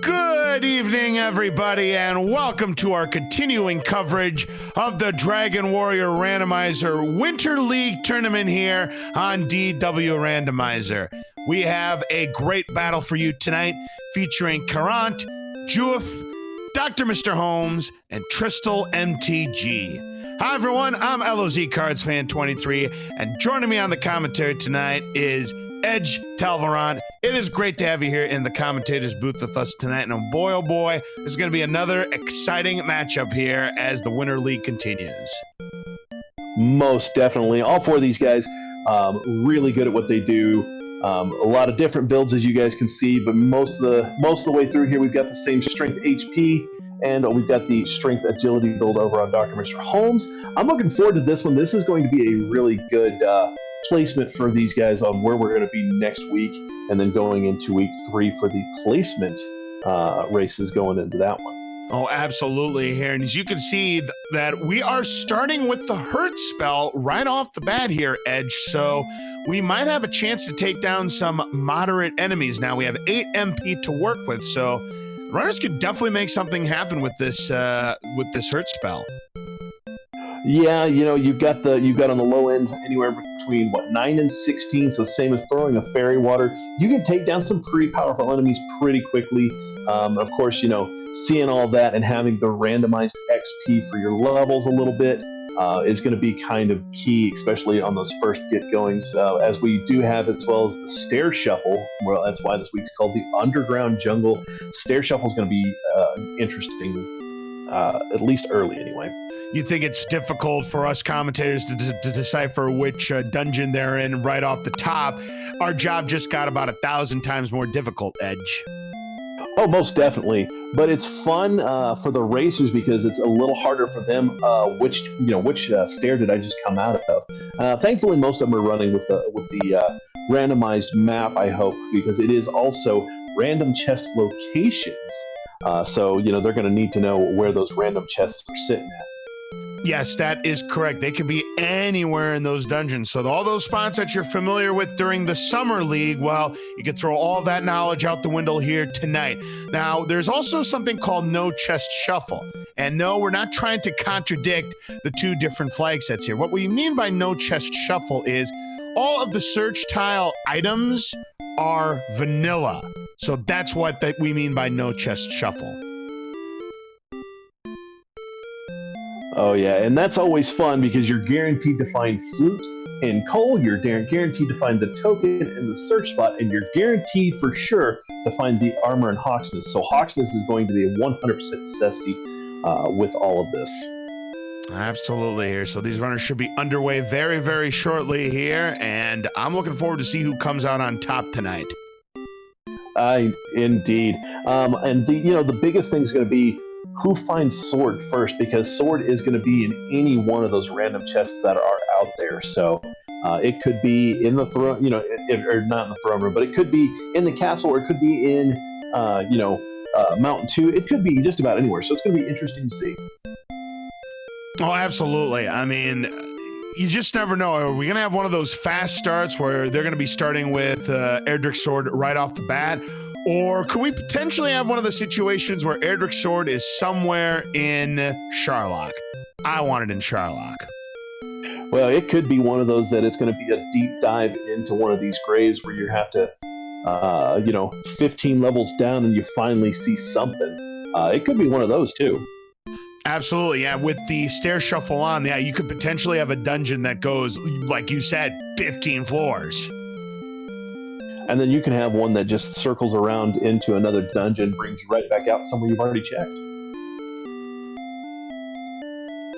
Good evening, everybody, and welcome to our continuing coverage of the Dragon Warrior Randomizer Winter League Tournament here on DWR Randomizer. We have a great battle for you tonight featuring Caront, Juef, DrMisterHomes, and TristalMTG. Hi, everyone. I'm LOZ Cards Fan 23, and joining me on the commentary tonight is Edge Talvarant. It is great to have you here in the commentator's booth with us tonight, and oh boy, this is going to be another exciting matchup here as the Winter League continues. Most definitely. All four of these guys really good at what they do. A lot of different builds, as you guys can see, but most of the way through here, we've got the same strength HP, and we've got the strength agility build over on DrMisterHomes. I'm looking forward to this one. This is going to be a really good placement for these guys on where we're going to be next week, and then going into week 3 for the placement races going into that one. Oh, absolutely here. And as you can see that we are starting with the hurt spell right off the bat here, Edge. So we might have a chance to take down some moderate enemies. Now we have 8 MP to work with, so runners could definitely make something happen with this hurt spell. Yeah, you know, you've got on the low end anywhere between 9 and 16, so same as throwing a fairy water. You can take down some pretty powerful enemies pretty quickly. Of course, you know, seeing all that and having the randomized XP for your levels a little bit is going to be kind of key, especially on those first get-goings, as we do have, as well as the Stair Shuffle. Well, that's why this week's called the Underground Jungle. Stair Shuffle is going to be interesting, at least early anyway. You think it's difficult for us commentators to decipher which dungeon they're in right off the top. Our job just got about 1,000 times more difficult, Edge. Oh, most definitely. But it's fun for the racers because it's a little harder for them. Which stair did I just come out of? Thankfully, most of them are running with the randomized map, I hope, because it is also random chest locations. So, you know, they're going to need to know where those random chests are sitting at. Yes, that is correct. They can be anywhere in those dungeons. So all those spots that you're familiar with during the Summer League, well, you can throw all that knowledge out the window here tonight. Now, there's also something called No Chest Shuffle. And no, we're not trying to contradict the two different flag sets here. What we mean by No Chest Shuffle is all of the search tile items are vanilla. So that's what we mean by No Chest Shuffle. Oh yeah, and that's always fun because you're guaranteed to find flute and coal, you're guaranteed to find the token in the search spot, and you're guaranteed for sure to find the armor and Hawksness. So Hawksness is going to be a 100% necessity with all of this. Absolutely here. So these runners should be underway very, very shortly here, and I'm looking forward to see who comes out on top tonight. Indeed. And the biggest thing is going to be who finds Sword first, because Sword is going to be in any one of those random chests that are out there. So it could be in the throne, or not in the throne room, but it could be in the castle, or it could be in, Mountain 2. It could be just about anywhere. So it's going to be interesting to see. Oh, absolutely. I mean, you just never know. Are we going to have one of those fast starts where they're going to be starting with Erdrick's Sword right off the bat? Or could we potentially have one of the situations where Erdrick's Sword is somewhere in Sharlock? I want it in Sharlock. Well, it could be one of those that it's going to be a deep dive into one of these graves where you have to, 15 levels down and you finally see something. It could be one of those too. Absolutely, yeah. With the Stair Shuffle on, yeah, you could potentially have a dungeon that goes, like you said, 15 floors. And then you can have one that just circles around into another dungeon, brings you right back out somewhere you've already checked.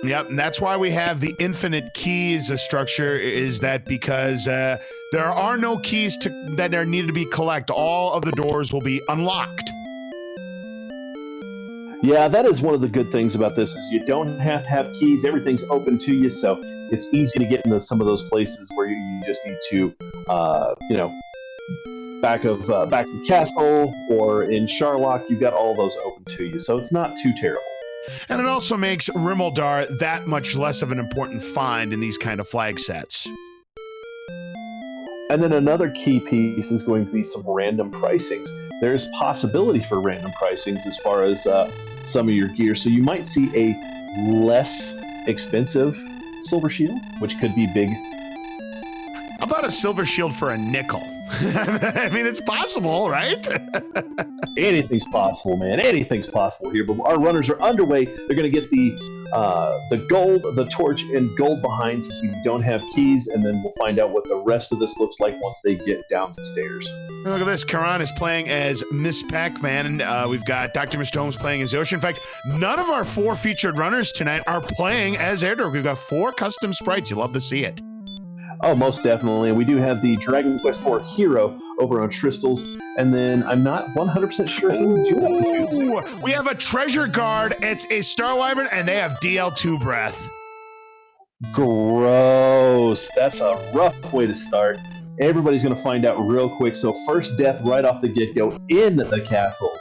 Yep, and that's why we have the infinite keys structure, is that because there are no keys that are needed to be collected. All of the doors will be unlocked. Yeah, that is one of the good things about this, is you don't have to have keys. Everything's open to you, so it's easy to get into some of those places where you just need to, back of the castle or in Sharlock, you've got all those open to you, so it's not too terrible. And it also makes Rimmildar that much less of an important find in these kind of flag sets. And then another key piece is going to be some random pricings. There's possibility for random pricings as far as some of your gear. So you might see a less expensive Silver Shield, which could be big. How about a Silver Shield for a nickel? I mean, it's possible, right? Anything's possible, man. Anything's possible here. But our runners are underway. They're going to get the gold, the torch, and gold behind since we don't have keys, and then we'll find out what the rest of this looks like once they get down the stairs. Look at this. Caront is playing as Miss Pac-Man. We've got DrMisterHomes playing as Yoshi. In fact, none of our 4 featured runners tonight are playing as Airdork. We've got 4 custom sprites. You'll love to see it. Oh, most definitely. And we do have the Dragon Quest IV hero over on Tristles. And then I'm not 100% sure who Ooh, we have a treasure guard. It's a Star Wyvern, and they have DL2 breath. Gross. That's a rough way to start. Everybody's going to find out real quick. So first death right off the get-go in the castle.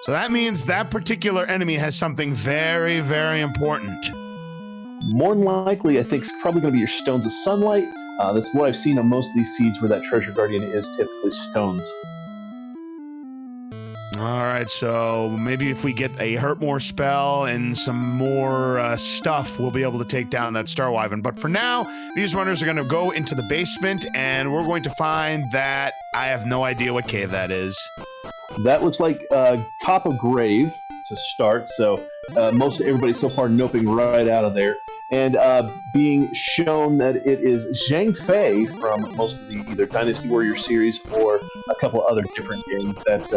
So that means that particular enemy has something very, very important. More than likely, I think it's probably going to be your Stones of Sunlight. That's what I've seen on most of these seeds where that Treasure Guardian is typically stones. All right, so maybe if we get a Hurt More spell and some more stuff, we'll be able to take down that Star Wyvern. But for now, these runners are going to go into the basement, and we're going to find that I have no idea what cave that is. That looks like top of grave to start, so most everybody so far noping right out of there. And being shown that it is Zhang Fei from most of the either Dynasty Warrior series or a couple other different games that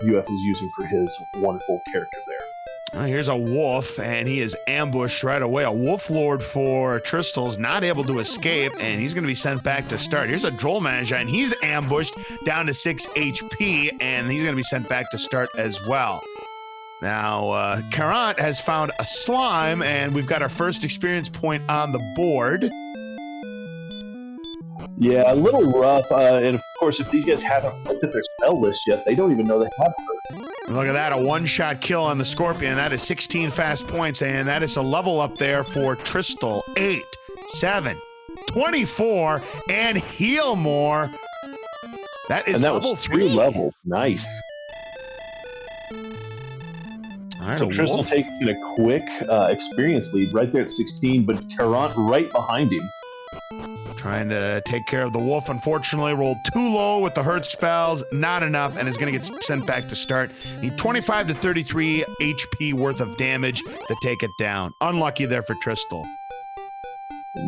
UF is using for his wonderful character there. Here's a wolf, and he is ambushed right away. A wolf lord for Tristal's not able to escape, and he's going to be sent back to start. Here's a Droll Magi, and he's ambushed down to 6 HP, and he's going to be sent back to start as well. Now, Caront has found a slime, and we've got our first experience point on the board. Yeah, a little rough, and of course, if these guys haven't looked at their spell list yet, they don't even know they have her. Look at that, a one-shot kill on the Scorpion. That is 16 fast points, and that is a level up there for Tristal. 8, 7, 24, and heal more. That is level 3 levels. Nice. Right, so Tristal taking a quick experience lead right there at 16, but Caront right behind him. Trying to take care of the wolf. Unfortunately, rolled too low with the hurt spells. Not enough, and is going to get sent back to start. Need 25 to 33 HP worth of damage to take it down. Unlucky there for Tristal.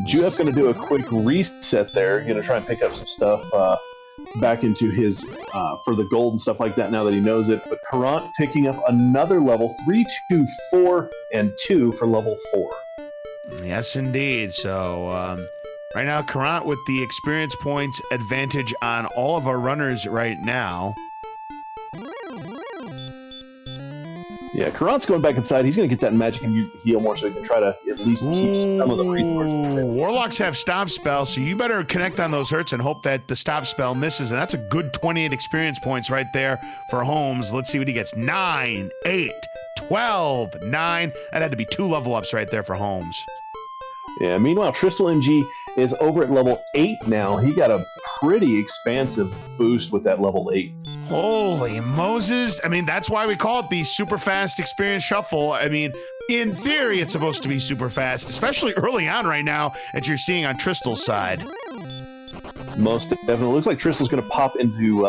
Juef's going to do a quick reset there. Going to try and pick up some stuff back into his for the gold and stuff like that now that he knows it. But Caront picking up another level, 3, 2, 4, and 2 for level 4. Yes, indeed. So right now, Caront with the experience points advantage on all of our runners right now. Yeah, Caront's going back inside. He's going to get that magic and use the heal more so he can try to at least keep some of the resources. Warlocks have stop spell, so you better connect on those hurts and hope that the stop spell misses. And that's a good 28 experience points right there for Holmes. Let's see what he gets. 9, 8, 12, 9. That had to be 2 level ups right there for Holmes. Yeah, meanwhile, TristalMTG is over at level 8 now. He got a pretty expansive boost with that level 8. Holy Moses. I mean, that's why we call it the super fast experience shuffle. I mean, in theory, it's supposed to be super fast, especially early on right now that you're seeing on Tristal's side. Most definitely. Looks like Tristal's going to pop into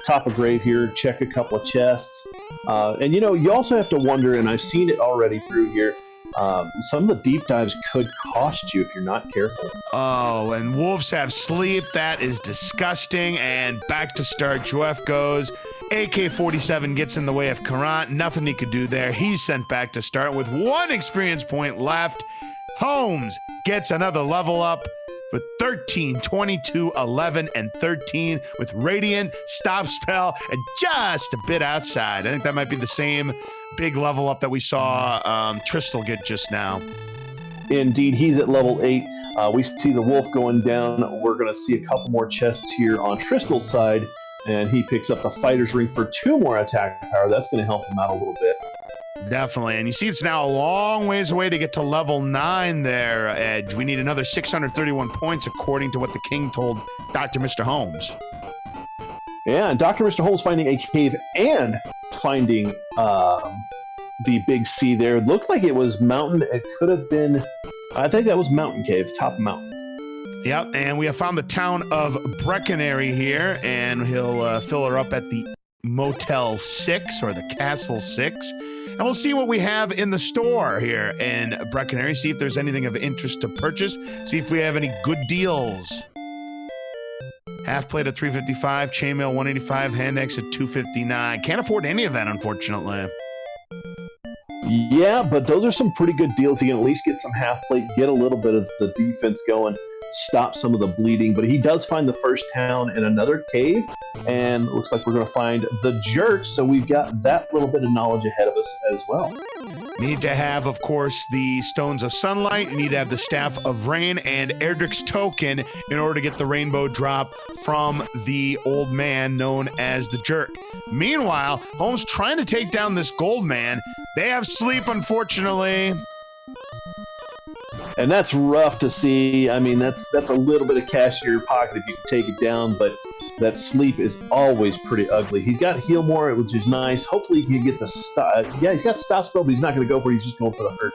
top of grave here, check a couple of chests. And, you know, you also have to wonder, and I've seen it already through here, some of the deep dives could cost you if you're not careful. Oh, and wolves have sleep. That is disgusting. And back to start, Juef goes. AK-47 gets in the way of Caront. Nothing he could do there. He's sent back to start with 1 experience point left. Holmes gets another level up with 13, 22, 11, and 13 with Radiant, Stop Spell, and just a bit outside. I think that might be the same big level up that we saw Tristal get just now. Indeed, he's at level 8. We see the wolf going down. We're going to see a couple more chests here on Tristal's side, and he picks up the fighter's ring for 2 more attack power. That's going to help him out a little bit. Definitely. And you see it's now a long ways away to get to level 9 there, Edge. We need another 631 points according to what the king told DrMisterHomes. Yeah, and DrMisterHomes finding a cave and finding the big C there. It looked like it was mountain. It could have been, I think that was mountain cave, top mountain. Yep, and we have found the town of Breckenary here, and he'll fill her up at the Motel 6 or the Castle 6. And we'll see what we have in the store here in Breckenary, see if there's anything of interest to purchase, see if we have any good deals. Half plate at $355, chainmail $185, hand axe at $259. Can't afford any of that, unfortunately. Yeah, but those are some pretty good deals. You can at least get some half plate, get a little bit of the defense going, stop some of the bleeding. But he does find the first town in another cave, and it looks like we're going to find the jerk. So we've got that little bit of knowledge ahead of us as well. Need to have, of course, the Stones of Sunlight. You need to have the Staff of Rain and Erdrick's Token in order to get the Rainbow Drop from the old man known as the Jerk. Meanwhile, Holmes trying to take down this gold man. They have sleep, unfortunately. And that's rough to see. I mean, that's a little bit of cash in your pocket if you can take it down, but that sleep is always pretty ugly. He's got Heal More, which is nice. Hopefully he can get the stop. Yeah, he's got Stop Spell, but he's not going to go for it. He's just going for the hurt.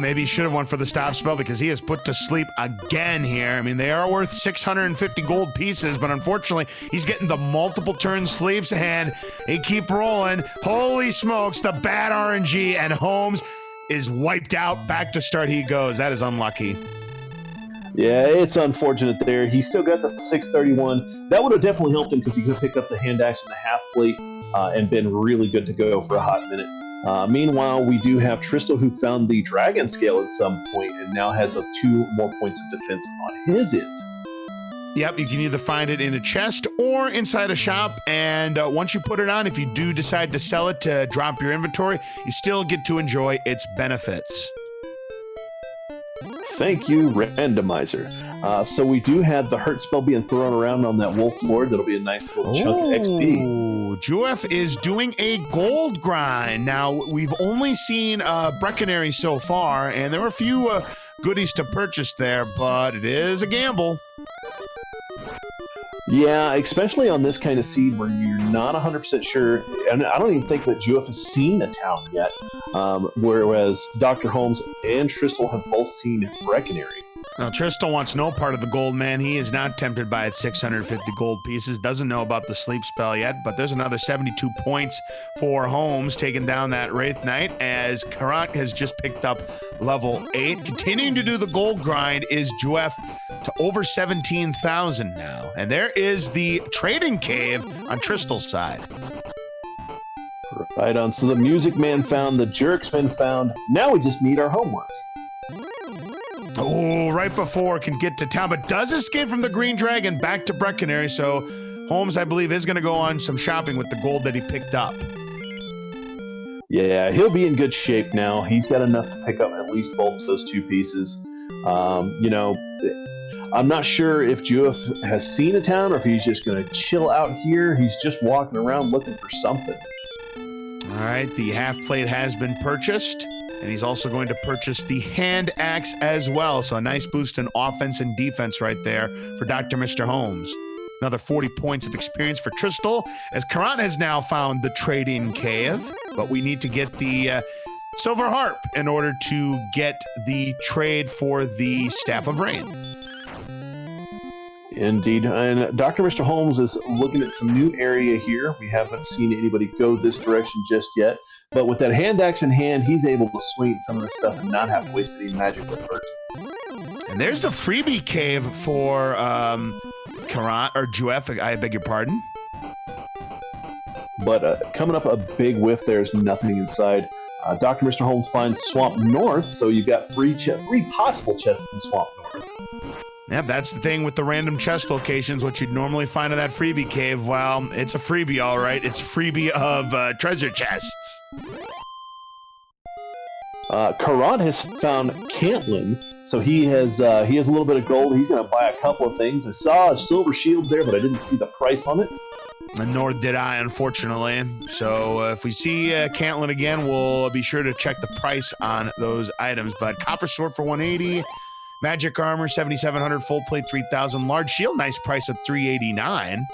Maybe he should have went for the Stop Spell because he is put to sleep again here. I mean, they are worth 650 gold pieces, but unfortunately, he's getting the multiple turn sleeps, and they keep rolling. Holy smokes, the bad RNG, and Holmes is wiped out. Back to start he goes. That is unlucky. Yeah, it's unfortunate there. He still got the 631. That would have definitely helped him because he could have picked up the hand axe and the half plate and been really good to go for a hot minute. Meanwhile, we do have Tristal, who found the dragon scale at some point and now has 2 more points of defense on his end. Yep, you can either find it in a chest or inside a shop, and once you put it on, if you do decide to sell it to drop your inventory, you still get to enjoy its benefits. Thank you, Randomizer. So we do have the hurt spell being thrown around on that Wolf Lord. That'll be a nice little chunk of XP. Juef is doing a gold grind. Now, we've only seen Breckenary so far, and there were a few goodies to purchase there, but it is a gamble. Yeah, especially on this kind of seed where you're not 100% sure. And I don't even think that Juef has seen a town yet, whereas Dr. Holmes and Tristal have both seen Breckenary. Now, Tristal wants no part of the gold, man. He is not tempted by its 650 gold pieces. Doesn't know about the sleep spell yet, but there's another 72 points for Holmes, taking down that Wraith Knight, as Caront has just picked up level 8. Continuing to do the gold grind is Juef to over 17,000 now. And there is the trading cave on Tristal's side. Right on. So the Music Man found, the Jerk's been found. Now we just need our homework. Oh, right before can get to town, but does escape from the Green Dragon back to Breckenary, so Holmes, I believe, is going to go on some shopping with the gold that he picked up. Yeah, he'll be in good shape now. He's got enough to pick up at least both those 2 pieces. You know, I'm not sure if Juef has seen a town or if he's just going to chill out here. He's just walking around looking for something. All right, the half plate has been purchased. And he's also going to purchase the hand axe as well. So a nice boost in offense and defense right there for DrMisterHomes. Another 40 points of experience for Tristal, as Caront has now found the trading cave. But we need to get the Silver Harp in order to get the trade for the Staff of Rain. Indeed. And DrMisterHomes is looking at some new area here. We haven't seen anybody go this direction just yet. But with that hand axe in hand, he's able to swing some of this stuff and not have to waste any magic with hurt. And there's the freebie cave for Caront, or Juef, I beg your pardon. But coming up a big whiff, there's nothing inside. DrMisterHomes finds Swamp North, so you've got 3 possible chests in Swamp North. Yeah, that's the thing with the random chest locations, what you'd normally find in that freebie cave. Well, it's a freebie, all right. It's freebie of treasure chests. Caront has found Cantlin, so he has a little bit of gold. He's going to buy a couple of things. I saw a silver shield there, but I didn't see the price on it. And nor did I, unfortunately. So if we see Cantlin again, we'll be sure to check the price on those items. But Copper Sword for 180, Magic Armor 7,700, Full Plate 3,000, Large Shield, nice price at 389.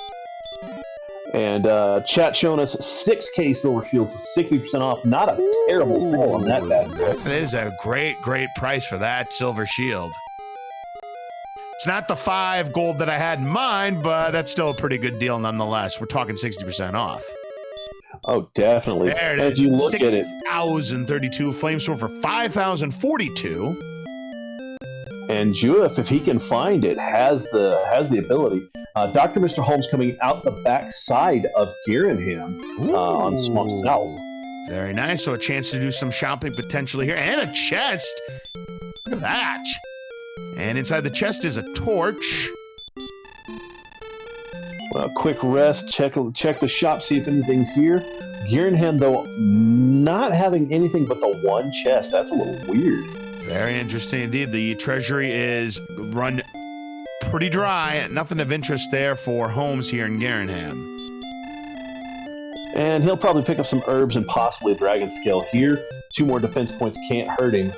And chat showing us 6K Silver Shield for 60% off. Not a terrible sale on that bad boy. It is a great price for that Silver Shield. It's not the 5 gold that I had in mind, but that's still a pretty good deal nonetheless. We're talking 60% off. Oh, definitely. There it As is. you look at it, 6,032 Flame Sword for 5,042. And Juef, if he can find it, has the ability. DrMisterHomes coming out the back side of Girinham on Swamp South. Very nice. So a chance to do some shopping potentially here, and a chest. Look at that. And inside the chest is a torch. Well, quick rest, check the shop, see if anything's here. Girinham, though, not having anything but the one chest. That's a little weird. Very interesting indeed. The treasury is run pretty dry. Nothing of interest there for homes here in Girinham. And he'll probably pick up some herbs and possibly a dragon scale here. 2 more defense points can't hurt him.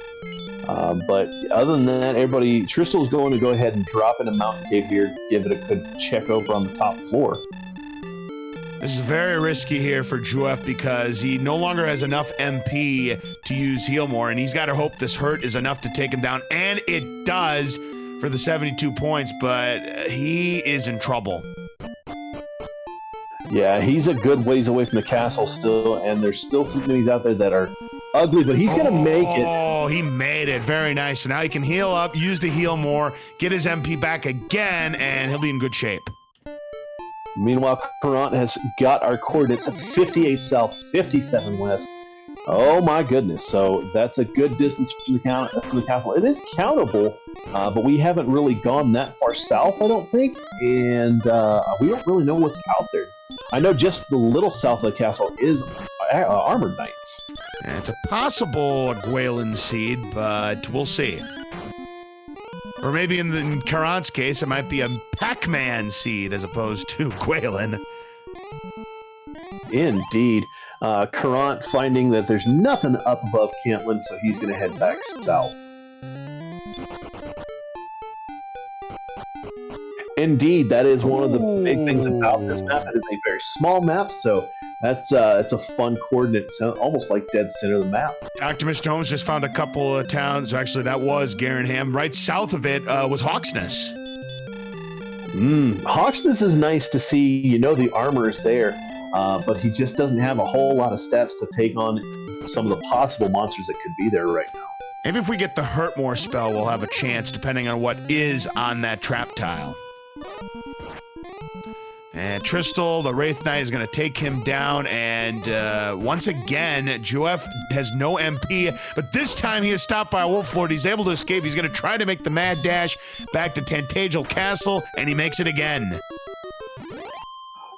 But other than that, Tristal's going to go ahead and drop in a mountain cave here, give it a good check over on the top floor. This is very risky here for Juef because he no longer has enough MP to use Heal More, and he's got to hope this hurt is enough to take him down, and it does for the 72 points, but he is in trouble. Yeah, he's a good ways away from the castle still, and there's still some enemies out there that are ugly, but he's going to make it. Oh, he made it. Very nice. So now he can heal up, use the Heal More, get his MP back again, and he'll be in good shape. Meanwhile, Caront has got our coordinates at 58 south, 57 west. Oh my goodness. So that's a good distance from the castle. It is countable, but we haven't really gone that far south, I don't think, and we don't really know what's out there. I know just the little south of the castle is Armored Knights. And it's a possible Gwaelin seed, but we'll see. Or maybe in Caront's case, it might be a Pac-Man seed as opposed to Gwaelin. Indeed. Caront finding that there's nothing up above Cantlin, so he's going to head back south. Indeed, that is one of the big things about this map. It is a very small map, so it's a fun coordinate, almost like dead center of the map. DrMisterHomes just found a couple of towns. Actually, that was Girinham. Right south of it was Hawksness. Hawksness is nice to see. You know the armor is there, but he just doesn't have a whole lot of stats to take on some of the possible monsters that could be there right now. Maybe if we get the Hurt More spell, we'll have a chance, depending on what is on that trap tile. And Tristal, the Wraith Knight, is going to take him down, and once again, Juef has no MP, but this time he is stopped by a Wolf Lord. He's able to escape. He's going to try to make the mad dash back to Tantegel Castle, and he makes it again.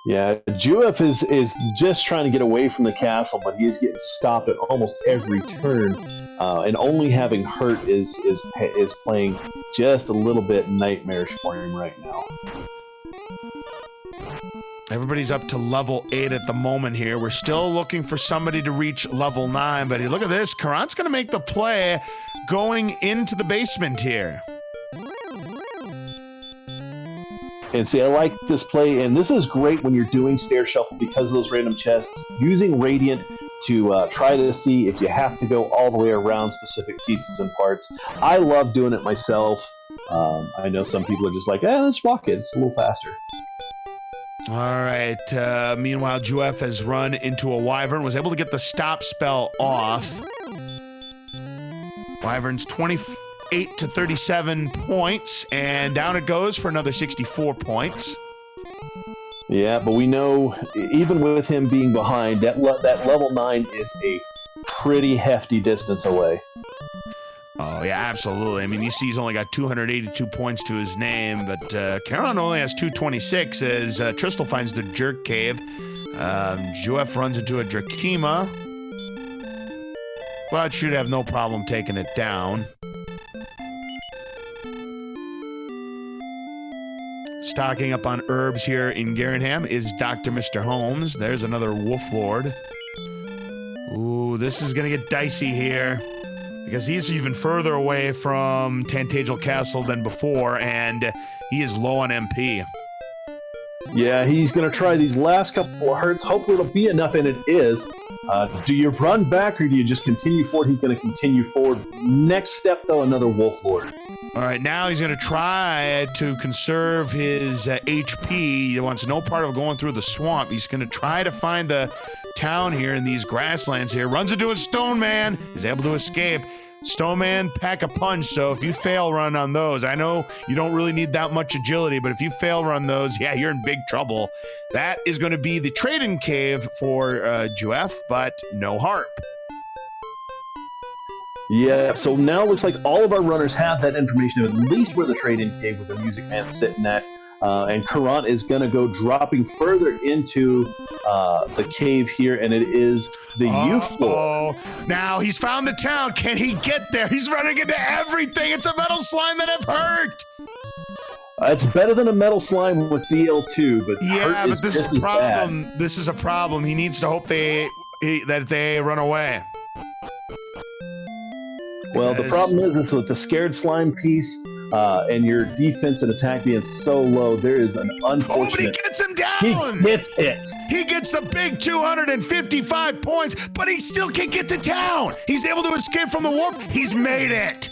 Yeah, Juef is just trying to get away from the castle, but he is getting stopped at almost every turn, and only having hurt is playing just a little bit nightmarish for him right now. Everybody's up to level 8 at the moment here. We're still looking for somebody to reach level 9, but look at this. Caront's going to make the play going into the basement here. And see, I like this play, and this is great when you're doing Stair Shuffle because of those random chests. Using Radiant to try to see if you have to go all the way around specific pieces and parts. I love doing it myself. I know some people are just like, let's walk it. It's a little faster. All right. Meanwhile, Juef has run into a Wyvern, was able to get the stop spell off. Wyvern's 28 to 37 points, and down it goes for another 64 points. Yeah, but we know, even with him being behind, that level 9 is a pretty hefty distance away. Oh, yeah, absolutely. I mean, you see he's only got 282 points to his name, but Caront only has 226 as Tristal finds the Jerk Cave. Juef runs into a Drakima, but should have no problem taking it down. stocking up on herbs here in Garenham is DrMisterHomes. There's another Wolf Lord. Ooh, this is going to get dicey here because he's even further away from Untitled Castle than before, and he is low on MP. Yeah, he's going to try these last couple of hurts. Hopefully it'll be enough, and it is. Do you run back, or do you just continue forward? He's going to continue forward. Next step, though, another Wolf Lord. All right, now he's going to try to conserve his HP. He wants no part of going through the swamp. He's going to try to find the town here in these grasslands here. Runs into a stone man. He's able to escape. Stone man, pack a punch, so if you fail run on those, I know you don't really need that much agility, but if you fail run those, yeah, you're in big trouble. That is going to be the trade-in cave for Juef, but no harp. Yeah, so now it looks like all of our runners have that information of at least where the trade-in cave with the music man sitting at. And Caront is going to go dropping further into the cave here, and it is the youth floor. Now he's found the town. Can he get there? He's running into everything. It's a metal slime that I've hurt. It's better than a metal slime with DL2, but yeah, but this is a problem. This is a problem. He needs to hope that they run away. Well, the problem is with the scared slime piece and your defense and attack being so low, there is an unfortunate... Oh, but he gets him down! He gets it! He gets the big 255 points, but he still can't get to town! He's able to escape from the warp. He's made it!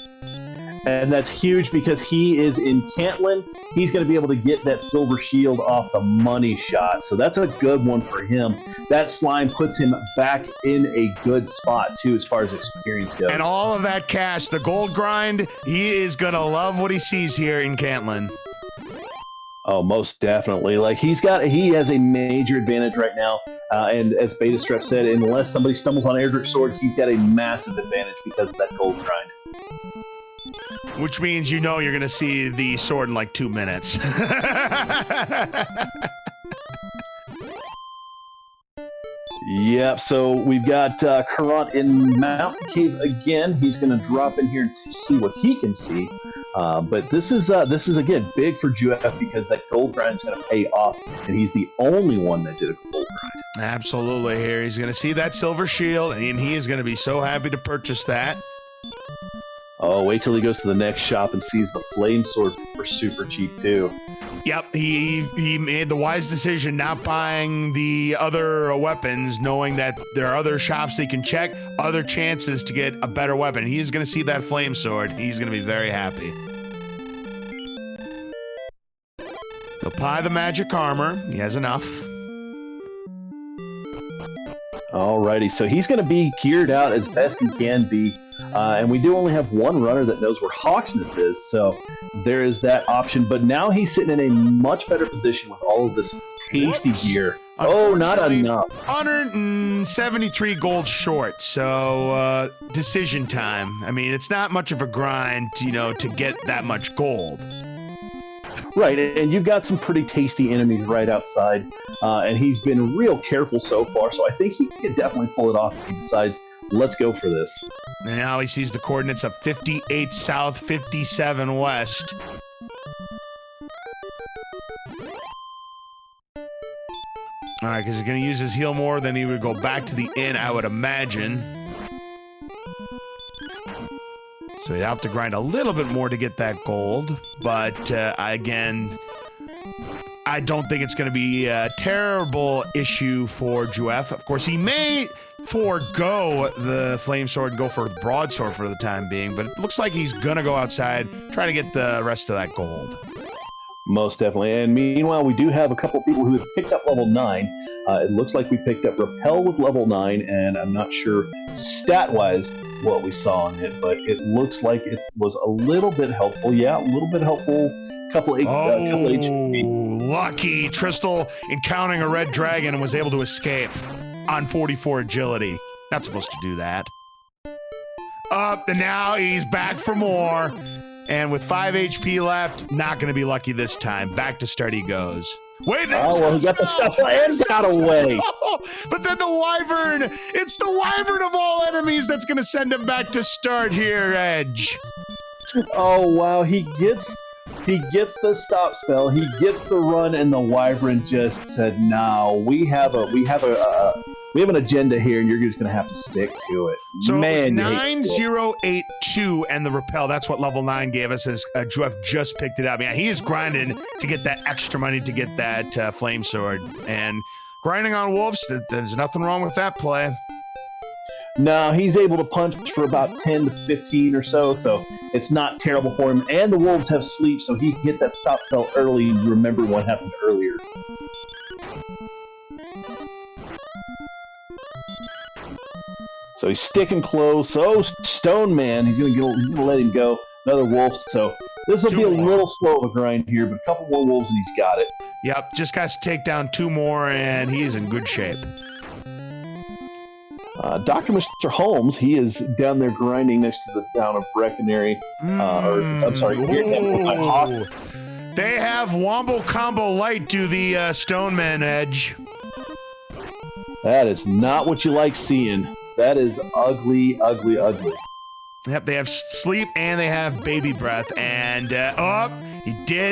And that's huge because he is in Cantlin. He's going to be able to get that silver shield off the money shot. So that's a good one for him. That slime puts him back in a good spot, too, as far as experience goes. And all of that cash, the gold grind, he is going to love what he sees here in Cantlin. Oh, most definitely. Like he has a major advantage right now. And as Beta Strep said, unless somebody stumbles on Erdrick's sword, he's got a massive advantage because of that gold grind. Which means you know you're going to see the sword in like 2 minutes. Yep, so we've got Caront in Mountain Cave again. He's going to drop in here to see what he can see. But this is again big for Juef because that gold grind is going to pay off, and he's the only one that did a gold grind. Absolutely. Here he's going to see that silver shield, and he is going to be so happy to purchase that. Oh, wait till he goes to the next shop and sees the flame sword for super cheap too. Yep, he made the wise decision not buying the other weapons, knowing that there are other shops he can check, other chances to get a better weapon. He is going to see that flame sword. He's going to be very happy. He'll buy the magic armor. He has enough. Alrighty, so he's going to be geared out as best he can be. And we do only have one runner that knows where Hawksness is, so there is that option. But now he's sitting in a much better position with all of this tasty gear. Oh, not enough. 173 gold short, so decision time. I mean, it's not much of a grind, to get that much gold. Right, and you've got some pretty tasty enemies right outside, and he's been real careful so far, so I think he could definitely pull it off if he decides, let's go for this. And now he sees the coordinates of 58 south, 57 west. All right, because he's going to use his heal more, then he would go back to the inn, I would imagine. So he'd have to grind a little bit more to get that gold. But, again, I don't think it's going to be a terrible issue for Juef. Of course, he may forego the flame sword and go for the broadsword for the time being, but it looks like he's going to go outside, try to get the rest of that gold. Most definitely. And meanwhile, we do have a couple people who have picked up level 9. It looks like we picked up Repel with level 9, and I'm not sure stat-wise what we saw on it, but it looks like it was a little bit helpful. Yeah, a little bit helpful. Couple HP. Lucky. Tristal encountering a red dragon and was able to escape on 44 agility. Not supposed to do that. Up, and now he's back for more. And with 5 HP left, not going to be lucky this time. Back to start he goes. Wait, oh, well, he got the stuff and got away. But then the Wyvern, it's the Wyvern of all enemies that's going to send him back to start here, Edge. Oh, wow, he gets He gets the stop spell, he gets the run, and the Wyvern just said, "No, we have an agenda here, and you're just going to have to stick to it." So Man, it was 9082, and the repel. That's what level 9 gave us. As Juef just picked it up. Yeah, he is grinding to get that extra money to get that flame sword, and grinding on wolves. There's nothing wrong with that play. No, he's able to punch for about 10 to 15 or so it's not terrible for him. And the wolves have sleep, so he can hit that stop spell early. Remember what happened earlier. So he's sticking close. Oh, Stone Man, he's gonna let him go. Another wolf, so this will be a little slow of a grind here, but a couple more wolves and he's got it. Yep, just has to take down 2 more, and he's in good shape. DrMisterHomes, he is down there grinding next to the town of Breckenary. I'm sorry, Hawk. They have Wombo Combo Light do the Stoneman edge. That is not what you like seeing. That is ugly, ugly, ugly. Yep, they have sleep and they have baby breath. And,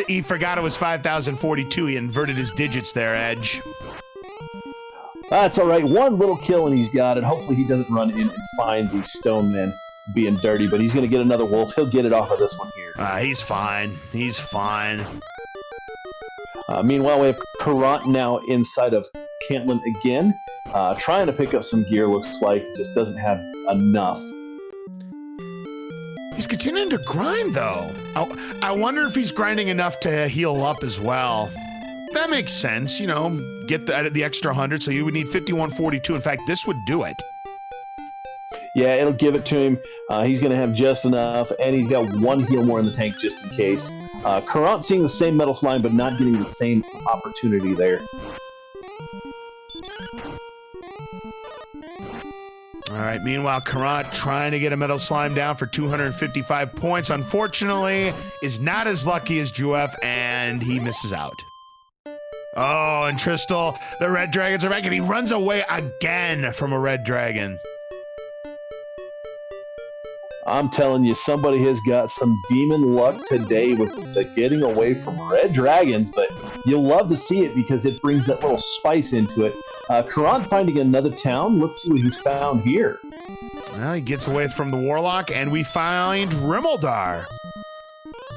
he forgot it was 5042. He inverted his digits there, Edge. That's all right. One little kill and he's got it. Hopefully he doesn't run in and find these stone men being dirty, but he's going to get another wolf. He'll get it off of this one here. He's fine. He's fine. Meanwhile, we have Caront now inside of Cantlin again, trying to pick up some gear, looks like. Just doesn't have enough. He's continuing to grind, though. I wonder if he's grinding enough to heal up as well. That makes sense, you know, get the extra 100, so you would need 5142. In fact, this would do it. Yeah, it'll give it to him. He's going to have just enough, and he's got 1 heal more in the tank just in case. Caront seeing the same metal slime, but not getting the same opportunity there. All right, meanwhile, Caront trying to get a metal slime down for 255 points. Unfortunately, is not as lucky as Juef, and he misses out. Oh, and Tristal, the red dragons are back, and he runs away again from a red dragon. I'm telling you, somebody has got some demon luck today with the getting away from red dragons, but you'll love to see it because it brings that little spice into it. Caront finding another town. Let's see what he's found here. Well, he gets away from the warlock, and we find Rimuldar.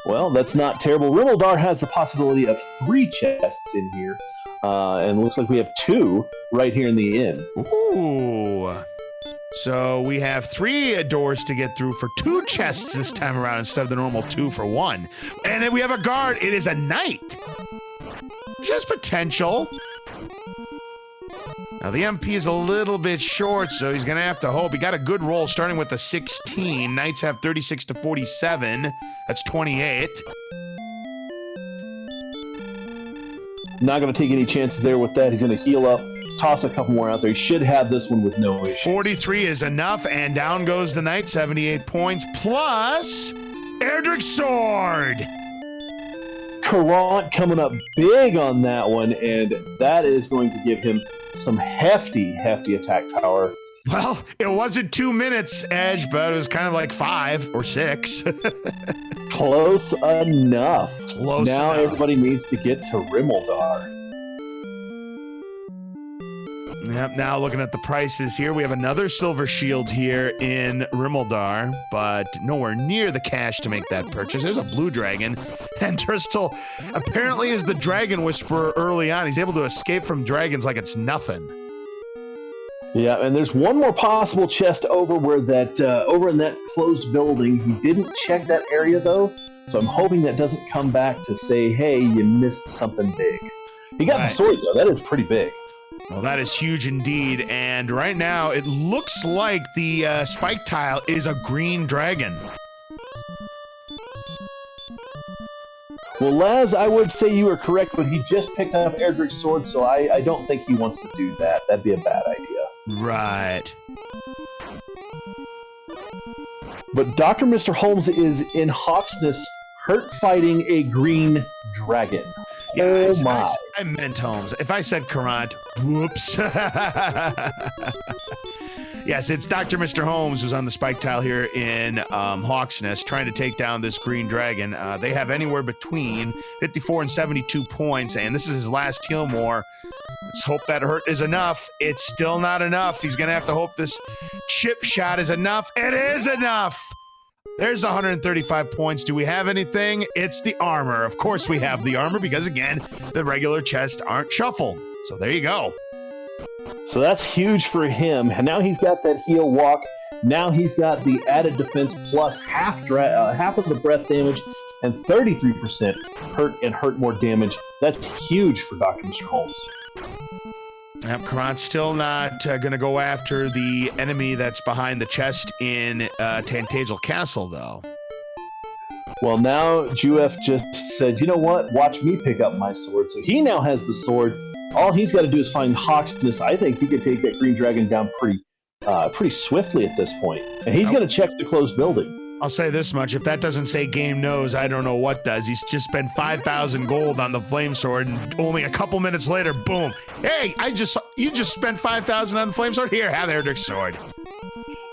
Well, that's not terrible. Rimuldar has the possibility of 3 chests in here, and looks like we have 2 right here in the inn. Ooh. So we have 3 doors to get through for 2 chests this time around instead of the normal 2 for 1. And then we have a guard. It is a knight. Just potential. Now the MP is a little bit short, so he's going to have to hope. He got a good roll starting with a 16. Knights have 36 to 47. That's 28. Not going to take any chances there with that. He's going to heal up, toss a couple more out there. He should have this one with no issues. 43 is enough, and down goes the knight, 78 points, plus Erdrick's sword. Caront coming up big on that one, and that is going to give him some hefty attack power. Well, it wasn't 2 minutes, Edge, but it was kind of like 5 or 6. Close enough. Close now enough. Everybody needs to get to Rimuldar. Yep, now looking at the prices here, we have another silver shield here in Rimuldar, but nowhere near the cash to make that purchase. There's a blue dragon, and Tristal apparently is the dragon whisperer early on. He's able to escape from dragons like it's nothing. Yeah, and there's one more possible chest over where that over in that closed building. He didn't check that area though, so I'm hoping that doesn't come back to say, "Hey, you missed something big." He got the sword though. That is pretty big. Well, that is huge indeed, and right now it looks like the spike tile is a green dragon. Well, Laz, I would say you are correct, but he just picked up Erdrick's sword, so I don't think he wants to do that. That'd be a bad idea. Right. But DrMisterHomes is in Hawksness hurt fighting a green dragon. Yeah, oh my. I meant Holmes. If I said Caront, whoops. Yes, it's Dr. Mr. Holmes who's on the spike tile here in Hawk's Nest trying to take down this green dragon. They have anywhere between 54 and 72 points, and this is his last heal more. Let's hope that hurt is enough. It's still not enough. He's going to have to hope this chip shot is enough. It is enough. There's 135 points. Do we have anything? It's the armor. Of course we have the armor because, again, the regular chests aren't shuffled. So there you go. So that's huge for him. And now he's got that heal walk. Now he's got the added defense plus half of the breath damage and 33% hurt more damage. That's huge for Dr. Mr. Holmes. Yep, Caront still not going to go after the enemy that's behind the chest in Untitled Castle, though. Well, now Juef just said, you know what? Watch me pick up my sword. So he now has the sword. All he's got to do is find Hawk's Nest. I think he could take that green dragon down pretty swiftly at this point. And he's going to check the closed building. I'll say this much. If that doesn't say game knows, I don't know what does. He's just spent 5,000 gold on the flame sword, and only a couple minutes later, boom. Hey, you just spent 5,000 on the flame sword? Here, have Erdrick's sword.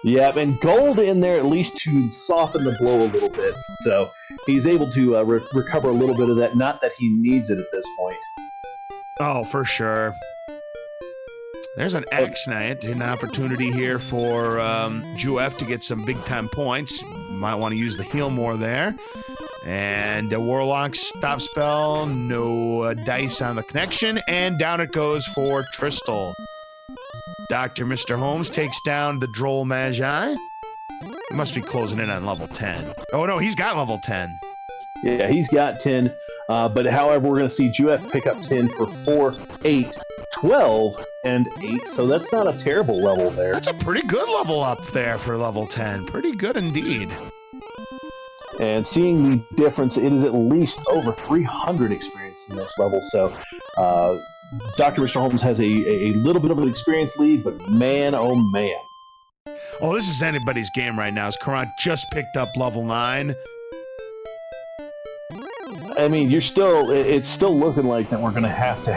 Yeah, and gold in there at least to soften the blow a little bit. So he's able to recover a little bit of that. Not that he needs it at this point. Oh, for sure. There's an Axe Knight, an opportunity here for Juef to get some big-time points. Might want to use the heal more there. And a Warlock stop spell, no dice on the connection, and down it goes for Tristal. Dr. Mr. Holmes takes down the Droll Magi. He must be closing in on level 10. Oh, no, he's got level 10. Yeah, he's got 10. But however, we're going to see Juef pick up 10 for 4, 8, 12, and 8. So that's not a terrible level there. That's a pretty good level up there for level 10. Pretty good indeed. And seeing the difference, it is at least over 300 experience in this level. So Dr. Mr. Holmes has a little bit of an experience lead, but man, oh man. Oh, this is anybody's game right now. As Caront just picked up level 9. I mean, it's still looking like that we're going to have to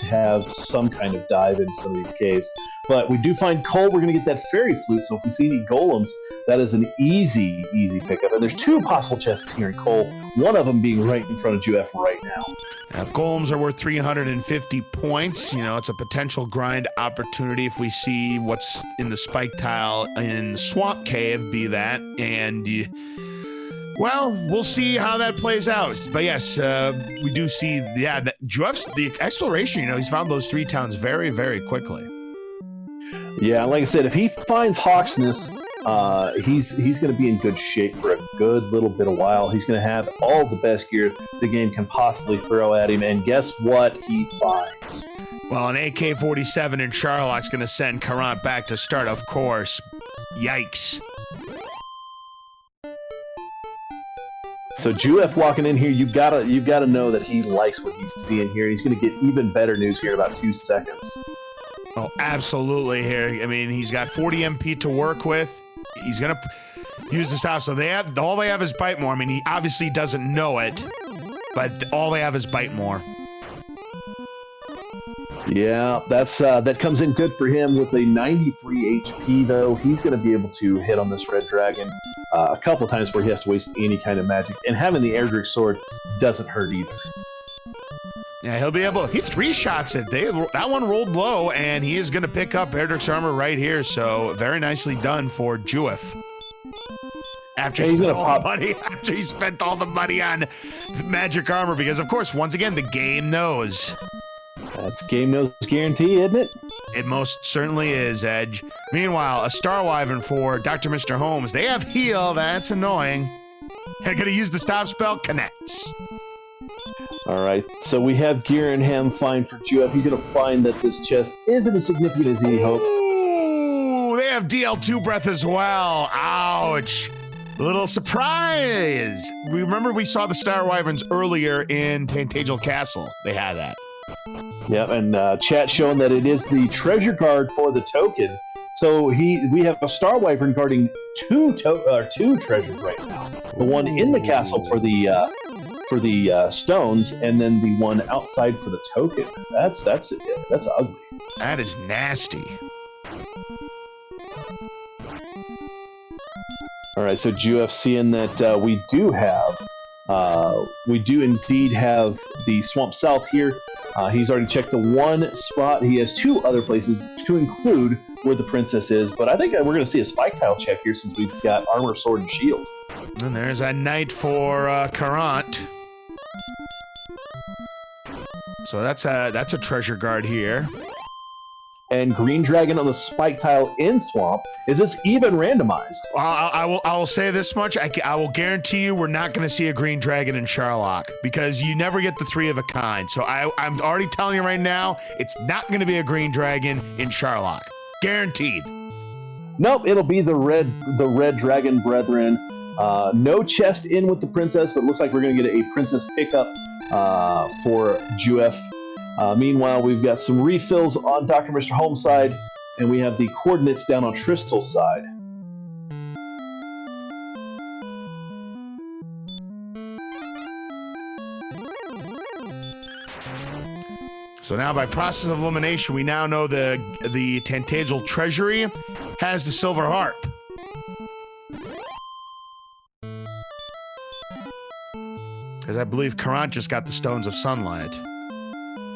have some kind of dive into some of these caves. But we do find coal. We're going to get that fairy flute. So if we see any golems, that is an easy pickup. And there's 2 possible chests here in coal. One of them being right in front of Juef right now. Now, golems are worth 350 points. You know, it's a potential grind opportunity if we see what's in the spike tile in Swamp Cave, be that. And well, we'll see how that plays out. But yes, we do see, that Juef's, the exploration, he's found those 3 towns very, very quickly. Yeah, like I said, if he finds Hawk's Nest, he's going to be in good shape for a good little bit of while. He's going to have all the best gear the game can possibly throw at him. And guess what he finds? Well, an AK-47 and Charlock's going to send Caront back to start, of course. Yikes. So Juef walking in here, you've got to know that he likes what he's seeing here. He's going to get even better news here in about 2 seconds. Oh, absolutely here. I mean, he's got 40 MP to work with. He's going to use the stop. So all they have is Bite More. I mean, he obviously doesn't know it, but all they have is Bite More. Yeah, that comes in good for him with a 93 HP, though. He's going to be able to hit on this red dragon a couple times before he has to waste any kind of magic. And having the Erdrick sword doesn't hurt either. Yeah, he'll be able. He 3-shots it. That one rolled low, and he is going to pick up Erdrick's armor right here. So very nicely done for Juef. After he spent all the money on magic armor, because of course, once again, the game knows. That's game knows guarantee, isn't it? It most certainly is, Edge. Meanwhile, a Star Wyvern for Dr. Mr. Holmes. They have heal. That's annoying. They're going to use the stop spell. Connects. All right, so we have gear in him. Fine for Juef. He's going to find that this chest isn't as significant as he hoped. Ooh, they have DL2 breath as well. Ouch. Little surprise. Remember we saw the Star Wyverns earlier in Untitled Castle. They had that. Yep, and chat showing that it is the treasure guard for the token. So we have a Star Wyvern guarding two treasures right now. The one in the castle for the stones, and then the one outside for the token. That's ugly. That is nasty. All right, so Juef seeing that we do indeed have the Swamp South here. He's already checked the one spot. He has two other places to include where the princess is, but I think we're going to see a spike tile check here since we've got armor, sword, and shield. And there's a knight for Caront. So that's a treasure guard here. And green dragon on the spike tile in swamp. Is this even randomized? I will say this much. I will guarantee you we're not going to see a green dragon in Sherlock because you never get the three of a kind. So I'm already telling you right now, it's not going to be a green dragon in Sherlock. Guaranteed. Nope, it'll be the red dragon brethren. No chest in with the princess, but it looks like we're going to get a princess pickup for Juef. Meanwhile, we've got some refills on DrMisterHomes' side, and we have the coordinates down on Tristal's side. So now, by process of elimination, we now know the Untitled Treasury has the silver harp. Because I believe Caront just got the Stones of Sunlight.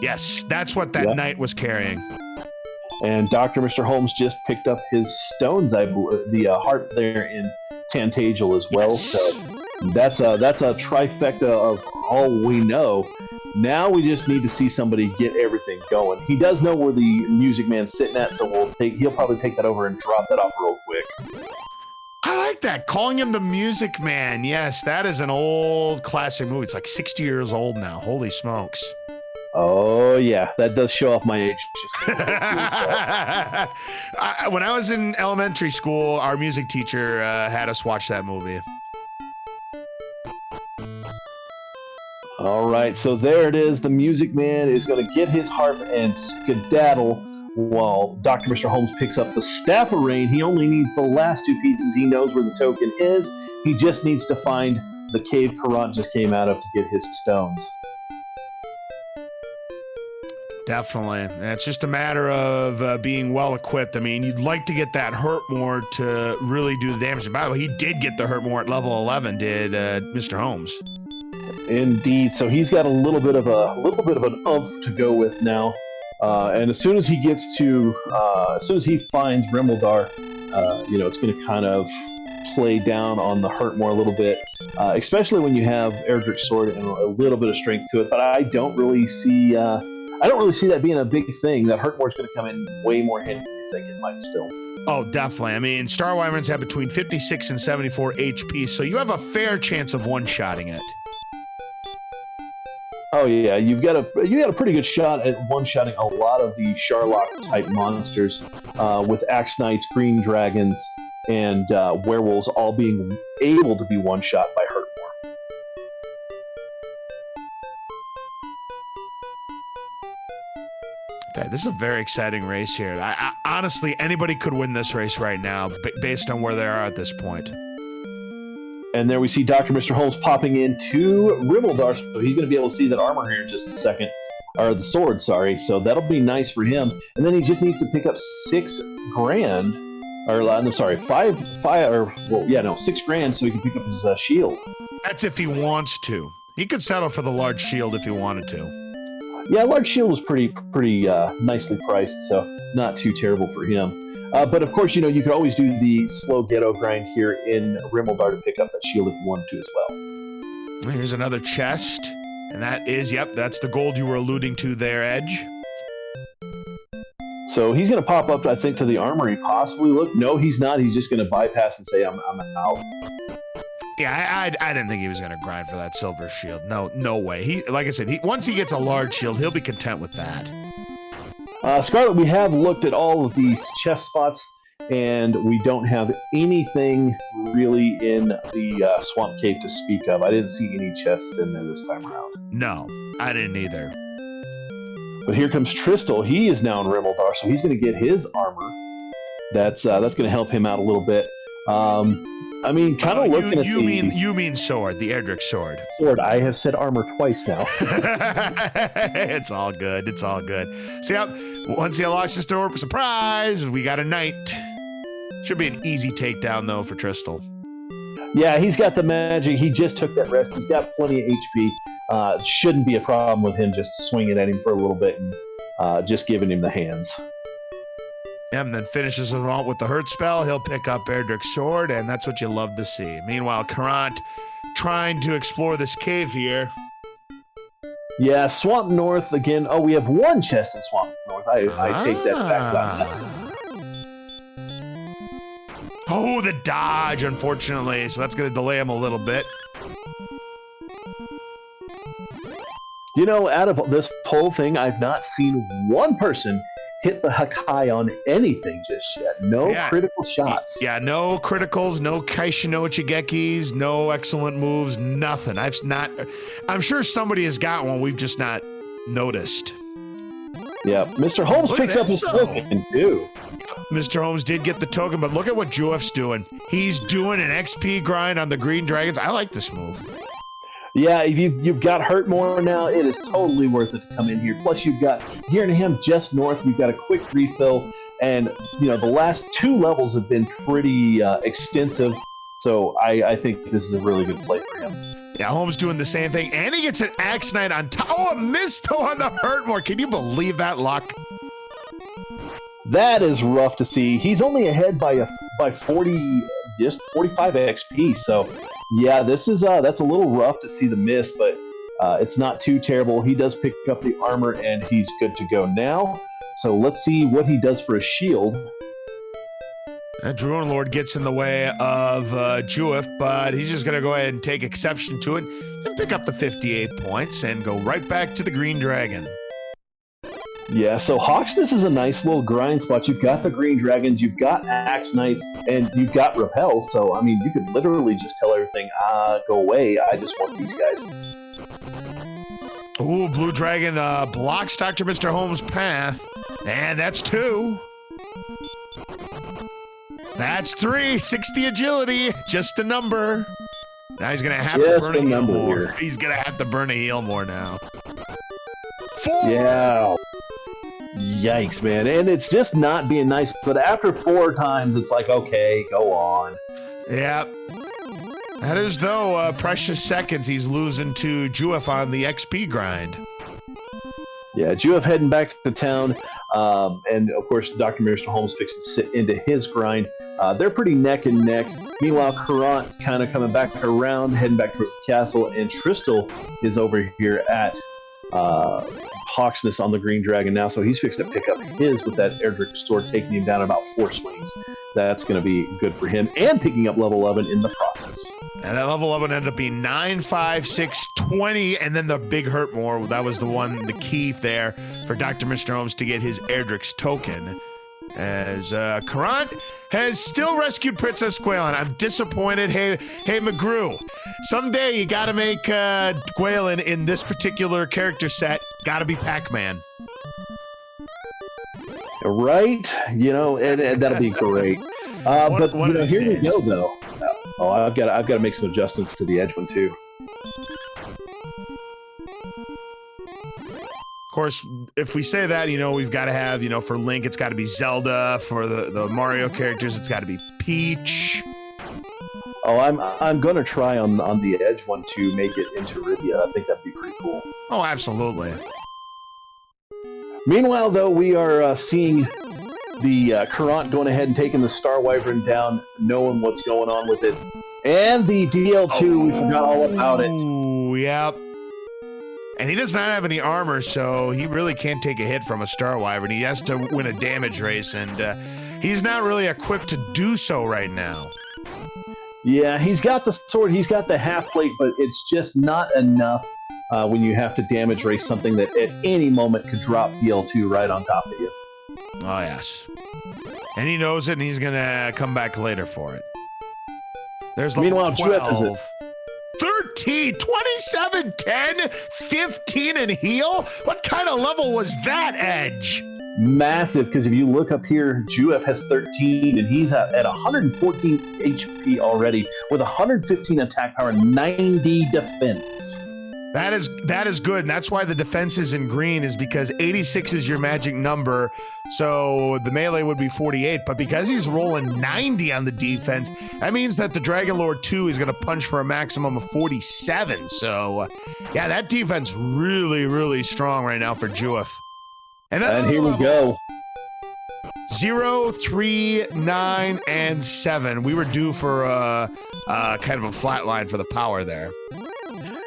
Yes, that's what that knight was carrying. And DrMisterHomes just picked up his stones, I believe, the harp there in Tantagel as well. Yes. So that's a trifecta of all we know. Now we just need to see somebody get everything going. He does know where the Music Man's sitting at, so he'll probably take that over and drop that off real quick. I like that. Calling him the Music Man. Yes, that is an old classic movie. It's like 60 years old now. Holy smokes. Oh, yeah. That does show off my age. When I was in elementary school, our music teacher had us watch that movie. All right, so there it is. The Music Man is going to get his harp and skedaddle while DrMisterHomes picks up the Staff of Rain. He only needs the last two pieces. He knows where the token is. He just needs to find the cave Caront just came out of to get his stones. Definitely. It's just a matter of being well equipped. I mean, you'd like to get that hurt more to really do the damage. By the way, he did get the hurt more at level 11, did Mr. Holmes. Indeed. So he's got a little bit of an oomph to go with now. And as soon as he gets to, as soon as he finds Rimuldar, it's going to kind of play down on the hurt more a little bit, especially when you have Erdrick's sword and a little bit of strength to it. But I don't really see that being a big thing. That hurt more is going to come in way more handy than you think it might still. Oh, definitely. I mean, Star Wyverns have between 56 and 74 HP, so you have a fair chance of one-shotting it. Oh yeah, you got a pretty good shot at one-shotting a lot of the Sherlock-type monsters with Axe Knights, Green Dragons, and Werewolves all being able to be one-shot by Hurtmore. Okay, this is a very exciting race here. I honestly, anybody could win this race right now based on where they are at this point. And there we see DrMisterHomes popping into Rimuldar, so he's going to be able to see that armor here in just a second. Or the sword, sorry. So that'll be nice for him. And then he just needs to pick up $6 grand. Or, I'm sorry, 6 grand so he can pick up his shield. That's if he wants to. He could settle for the large shield if he wanted to. Yeah, large shield was pretty nicely priced, so not too terrible for him. But of course, you could always do the slow ghetto grind here in Rimuldar to pick up that shield if you wanted to as well. Here's another chest, and that is, that's the gold you were alluding to there, Edge. So he's going to pop up, I think, to the armory, possibly. Look, no, he's not. He's just going to bypass and say, I'm out. Yeah, I didn't think he was going to grind for that silver shield. No way. Like I said, once he gets a large shield, he'll be content with that. Scarlet, we have looked at all of these chest spots, and we don't have anything really in the Swamp Cave to speak of. I didn't see any chests in there this time around. No, I didn't either. But here comes Tristal. He is now in Rimuldar, so he's going to get his armor. That's going to help him out a little bit. I mean, kind of looking at you mean sword, the Erdrick sword. Sword. I have said armor twice now. It's all good. It's all good. See, once he unlocks his door, surprise, we got a knight. Should be an easy takedown, though, for Tristal. Yeah, he's got the magic. He just took that rest. He's got plenty of HP. Shouldn't be a problem with him just swinging at him for a little bit and just giving him the hands. And then finishes him out with the hurt spell. He'll pick up Erdrick's sword, and that's what you love to see. Meanwhile, Caront trying to explore this cave here. Yeah, Swamp North again. Oh, we have one chest in Swamp North. I take that back. Oh, the dodge, unfortunately. So that's going to delay him a little bit. You know, out of this whole thing, I've not seen one person hit the Hakai on anything just yet. No critical shots. Yeah, no criticals, no Kaisha no Chigekis, no excellent moves, nothing. I'm sure somebody has got one, we've just not noticed. Yeah, Mr. Holmes picks up his token, too. Mr. Holmes did get the token, but look at what Juef's doing. He's doing an XP grind on the Green Dragons. I like this move. Yeah, if you've got hurt more now, it is totally worth it to come in here. Plus, you've got here to him just north. You've got a quick refill, and the last 2 levels have been pretty extensive. So I think this is a really good play for him. Yeah, Holmes doing the same thing, and he gets an Axe Knight on top. Oh, a Misto on the Hurtmore. Can you believe that luck? That is rough to see. He's only ahead by 40, just 45 XP. So. Yeah, this is that's a little rough to see the miss, but it's not too terrible. He does pick up the armor, and he's good to go now. So let's see what he does for a shield. Drone Lord gets in the way of Juef, but he's just going to go ahead and take exception to it and pick up the 58 points and go right back to the Green Dragon. Yeah, so Hawksness is a nice little grind spot. You've got the Green Dragons, you've got Axe Knights, and you've got Repel. So, I mean, you could literally just tell everything, go away. I just want these guys. Ooh, Blue Dragon blocks Dr. Mr. Holmes' path. And that's 2. That's 3. 60 agility. Just a number. Now he's going to have to burn a heal more. He's going to have to burn a heal more now. 4. Yeah. Yikes, man. And it's just not being nice. But after 4 times, it's like, okay, go on. Yeah. That is, though, precious seconds he's losing to Juef on the XP grind. Yeah, Juef heading back to town. And, of course, Dr. Mr. Holmes fixing to sit into his grind. They're pretty neck and neck. Meanwhile, Caront kind of coming back around, heading back towards the castle. And Tristal is over here at Hawksness on the Green Dragon now, so he's fixing to pick up his with that Erdrick sword, taking him down about 4 swings. That's going to be good for him, and picking up level 11 in the process. And that level 11 ended up being 9, 5, 6, 20, and then the big Hurtmore. That was the key there for Dr. Mr. Holmes to get his Erdrick's token. As Caront has still rescued Princess Gwaelin. I'm disappointed. Hey, McGrew, someday you got to make Gwaelin in this particular character set. Got to be Pac-Man. Right? And that'll be great. But here we go, though. Oh, I've got to make some adjustments to the edge one too. Of course, if we say that, we've got to have, for Link, it's got to be Zelda. For the Mario characters, it's got to be Peach. Oh, I'm going to try on the edge one to make it into Rivia. I think that'd be pretty cool. Oh, absolutely. Meanwhile, though, we are seeing the Caront going ahead and taking the Star Wyvern down, knowing what's going on with it. And the DL2, we forgot all about it. Oh, yep. And he does not have any armor, so he really can't take a hit from a Star Wyvern. He has to win a damage race, and he's not really equipped to do so right now. Yeah, he's got the sword, he's got the half plate, but it's just not enough when you have to damage race something that at any moment could drop DL2 right on top of you. Oh, yes. And he knows it, and he's going to come back later for it. There's level Meanwhile, 12. 13, 27, 10, 15 and heal? What kind of level was that, Edge? Massive, because if you look up here, Juef has 13, and he's at 114 HP already, with 115 attack power, 90 defense. That is good, and that's why the defense is in green, is because 86 is your magic number, so the melee would be 48, but because he's rolling 90 on the defense, that means that the Dragon Lord 2 is going to punch for a maximum of 47, so yeah, that defense really, really strong right now for Juef. And here we go. 0, 3, 9, and 7. We were due for kind of a flat line for the power there.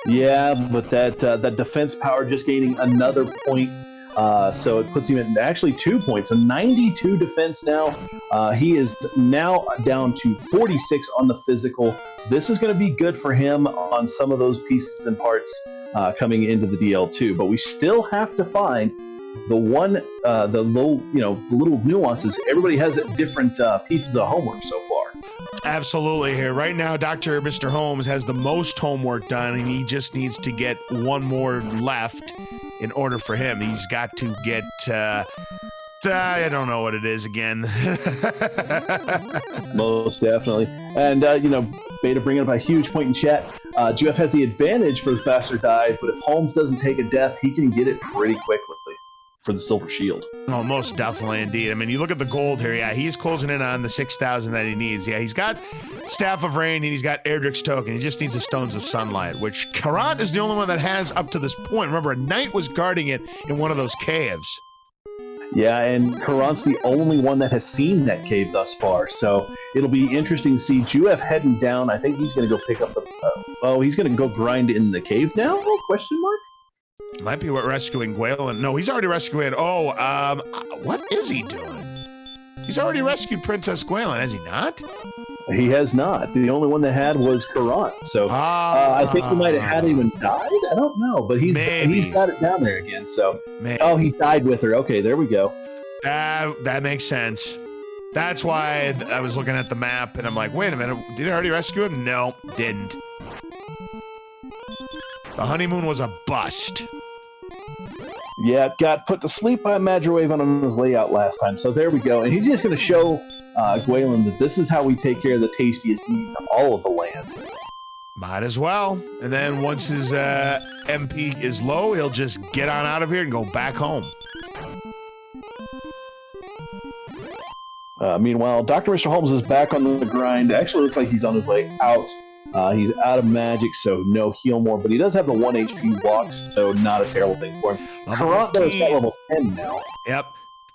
Yeah, but that defense power just gaining another point, so it puts him at actually 2 points. So 92 defense now. He is now down to 46 on the physical. This is going to be good for him on some of those pieces and parts coming into the DL2. But we still have to find the little nuances. Everybody has different pieces of homework so far. Absolutely here. Right now, DrMisterHomes has the most homework done, and he just needs to get one more left in order for him. He's got to get, I don't know what it is again. Most definitely. And, Beta bringing up a huge point in chat. Juef has the advantage for the faster dive, but if Holmes doesn't take a death, he can get it pretty quickly for the silver shield. Oh, most definitely, indeed. I mean, you look at the gold here. Yeah, he's closing in on the 6,000 that he needs. Yeah, he's got Staff of Rain, and he's got Erdrick's Token. He just needs the Stones of Sunlight, which Caront is the only one that has up to this point. Remember, a knight was guarding it in one of those caves. Yeah, and Caront's the only one that has seen that cave thus far, so it'll be interesting to see Juef heading down. I think he's going to go pick up the... he's going to go grind in the cave now? Question mark? Might be what rescuing Gwaelin. No, he's already rescuing. What is he doing? He's already rescued Princess Gwaelin, has he not? He has not. The only one that had was Caront. So I think he might have had him and died. I don't know, but he's got it down there again. So he died with her. Okay, there we go. That makes sense. That's why I was looking at the map and I'm like, wait a minute, did I already rescue him? No, didn't. The honeymoon was a bust. Yeah, got put to sleep by a Magiwave on his way out last time. So there we go. And he's just going to show Gwaelin that this is how we take care of the tastiest meat in all of the land. Might as well. And then once his MP is low, he'll just get on out of here and go back home. Meanwhile, DrMisterHomes is back on the grind. Actually looks like he's on his way out. He's out of magic, so no heal more, but he does have the 1 HP walks, so not a terrible thing for him. Caront, though, is at level 10 now. Yep.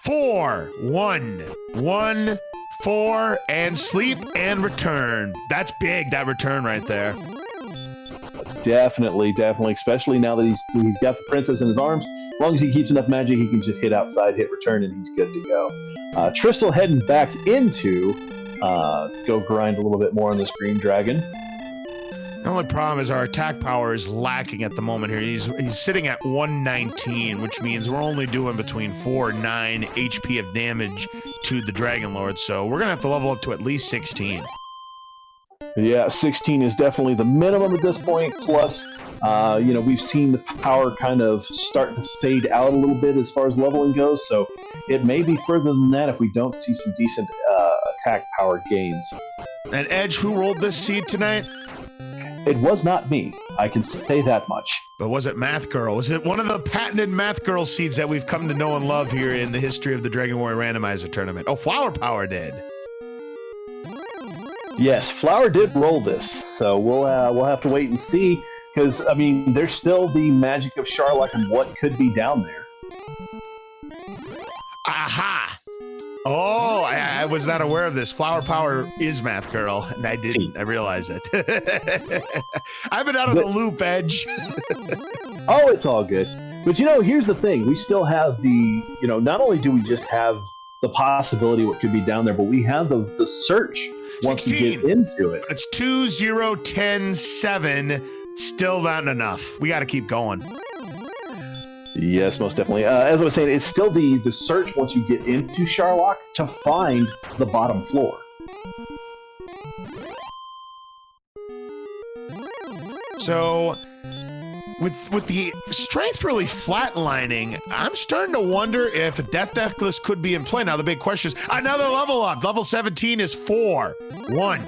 4, 1, 1, 4, and sleep and return. That's big, that return right there. Definitely, especially now that he's got the princess in his arms. As long as he keeps enough magic, he can just hit outside, hit return, and he's good to go. Tristal heading back into go grind a little bit more on this green dragon. The only problem is our attack power is lacking at the moment here. He's sitting at 119, which means we're only doing between 4 and 9 HP of damage to the Dragon Lord, so we're going to have to level up to at least 16. Yeah, 16 is definitely the minimum at this point, plus, we've seen the power kind of start to fade out a little bit as far as leveling goes, so it may be further than that if we don't see some decent attack power gains. And Edge, who rolled this seed tonight? It was not me. I can say that much. But was it Math Girl? Was it one of the patented Math Girl seeds that we've come to know and love here in the history of the Dragon Warrior Randomizer Tournament? Oh, Flower Power did. Yes, Flower did roll this, so we'll have to wait and see, because, there's still the magic of Charlock and what could be down there. Aha! Oh, I was not aware of this. Flower Power is Math Girl, and I didn't. I realized it. I've been out of the loop, Edge. Oh, it's all good. But, here's the thing. We still have the, not only do we just have the possibility of what could be down there, but we have the search once 16. we get into it. It's 2, 0, 10, 7. Still not enough. We got to keep going. Yes, most definitely. As I was saying, it's still the search once you get into Charlock to find the bottom floor. So, with the strength really flatlining, I'm starting to wonder if a Death Necklace could be in play. Now, the big question is another level up. Level 17 is 4, 1,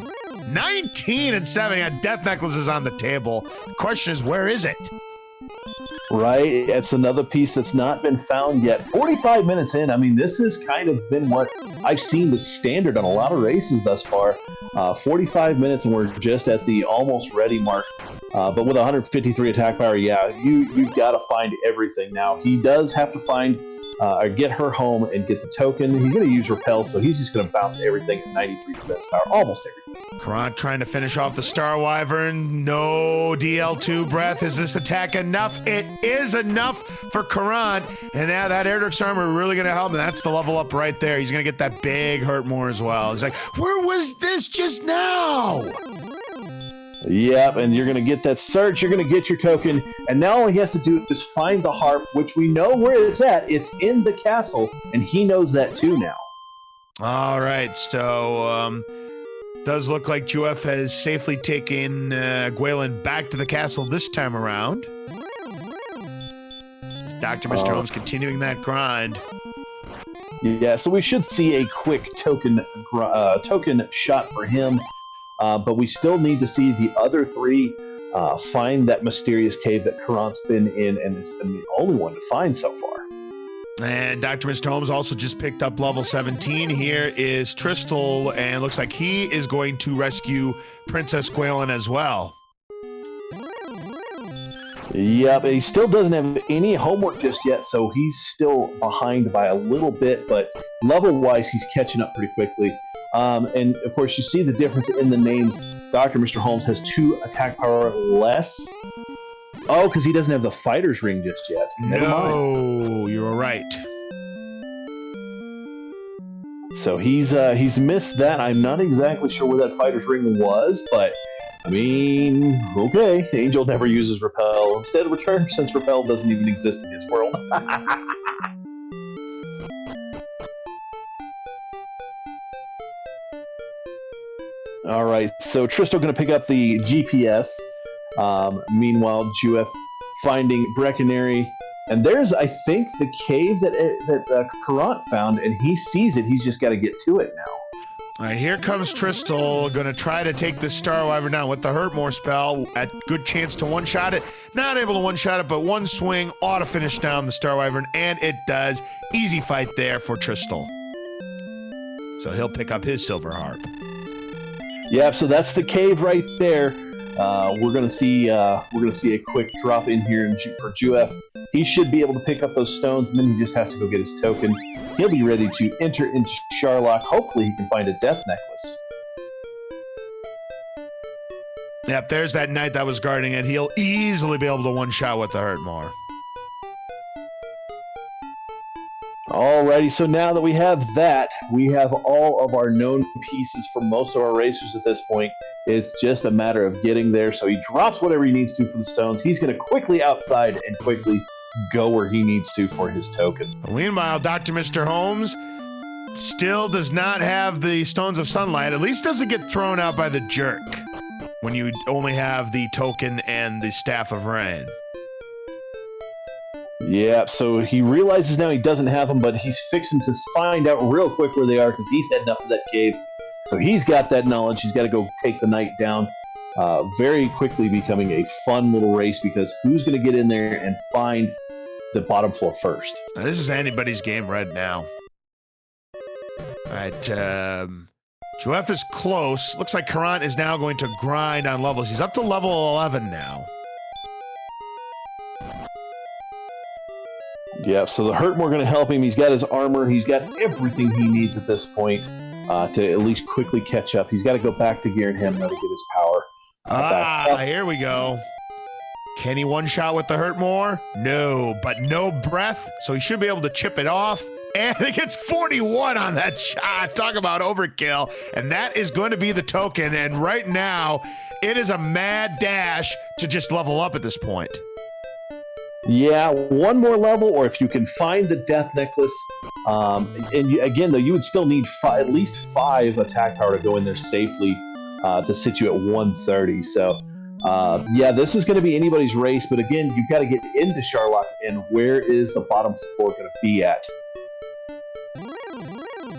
19, and 7. Yeah, Death Necklace is on the table. The question is, where is it? Right, it's another piece that's not been found yet. 45 minutes in, I mean, this has kind of been what I've seen the standard on a lot of races thus far. 45 minutes, and we're just at the almost ready mark. But with 153 attack power, yeah, you've got to find everything now. He does have to find or get her home and get the token. He's going to use repel, so he's just going to bounce everything at 93 defense power, almost everything. Caront trying to finish off the Star Wyvern. No DL2 breath. Is this attack enough? It is enough for Caront. And now that Erdrick's armor really going to help him. That's the level up right there. He's going to get that big hurt more as well. He's like, where was this just now? Yep, and you're going to get that search. You're going to get your token. And now all he has to do is find the harp, which we know where it's at. It's in the castle, and he knows that too now. All right, so does look like Juef has safely taken Gwaelin back to the castle this time around. DrMisterHomes continuing that grind. Yeah, so we should see a quick token shot for him, but we still need to see the other three find that mysterious cave that Carant's been in, and has been the only one to find so far. And DrMisterHomes also just picked up level 17. Here is Tristal, and looks like he is going to rescue Princess Gwaelin as well. Yeah, but he still doesn't have any homework just yet, so he's still behind by a little bit, but level-wise, he's catching up pretty quickly. And, of course, you see the difference in the names. DrMisterHomes has 2 attack power less. Oh, because he doesn't have the fighter's ring just yet. Never mind. You were right. So he's missed that. I'm not exactly sure where that fighter's ring was, but I mean, okay. Angel never uses repel. Instead, return, since repel doesn't even exist in his world. All right, so Tristal going to pick up the GPS. Meanwhile, Juef finding Breckenary, and there's, I think, the cave that Caront found, and he sees it. He's just got to get to it now. All right, here comes Tristal, going to try to take this Star Wyvern down with the Hurtmore spell. At good chance to one-shot it. Not able to one-shot it, but one swing ought to finish down the Star Wyvern, and it does. Easy fight there for Tristal. So he'll pick up his Silver Harp. Yeah, so that's the cave right there. We're gonna see a quick drop in here for Juef. He should be able to pick up those stones, and then he just has to go get his token. He'll be ready to enter into Sharlock. Hopefully, he can find a death necklace. Yep, there's that knight that was guarding it. He'll easily be able to one-shot with the Hurtmore. Alrighty, so now that we have that, we have all of our known pieces for most of our racers at this point. It's just a matter of getting there. So he drops whatever he needs to for the stones. He's going to quickly outside and quickly go where he needs to for his token. Meanwhile, DrMisterHomes still does not have the Stones of Sunlight. At least doesn't get thrown out by the jerk when you only have the token and the Staff of Rain. Yeah, so he realizes now he doesn't have them, but he's fixing to find out real quick where they are because he's heading up to that cave. So he's got that knowledge. He's got to go take the knight down. Very quickly becoming a fun little race because who's going to get in there and find the bottom floor first? Now, this is anybody's game right now. All right, Juef is close. Looks like Caront is now going to grind on levels. He's up to level 11 now. Yeah, so the Hurtmore going to help him. He's got his armor. He's got everything he needs at this point to at least quickly catch up. He's got to go back to Garrett to get his power. Here we go. Can he one-shot with the Hurtmore? No, but no breath, so he should be able to chip it off. And it gets 41 on that shot. Talk about overkill. And that is going to be the token. And right now, it is a mad dash to just level up at this point. Yeah, one more level, or if you can find the death necklace. Again, though, you would still need at least 5 attack power to go in there safely to sit you at 130. So, yeah, this is going to be anybody's race. But again, you've got to get into Sharlock, and where is the bottom floor going to be at?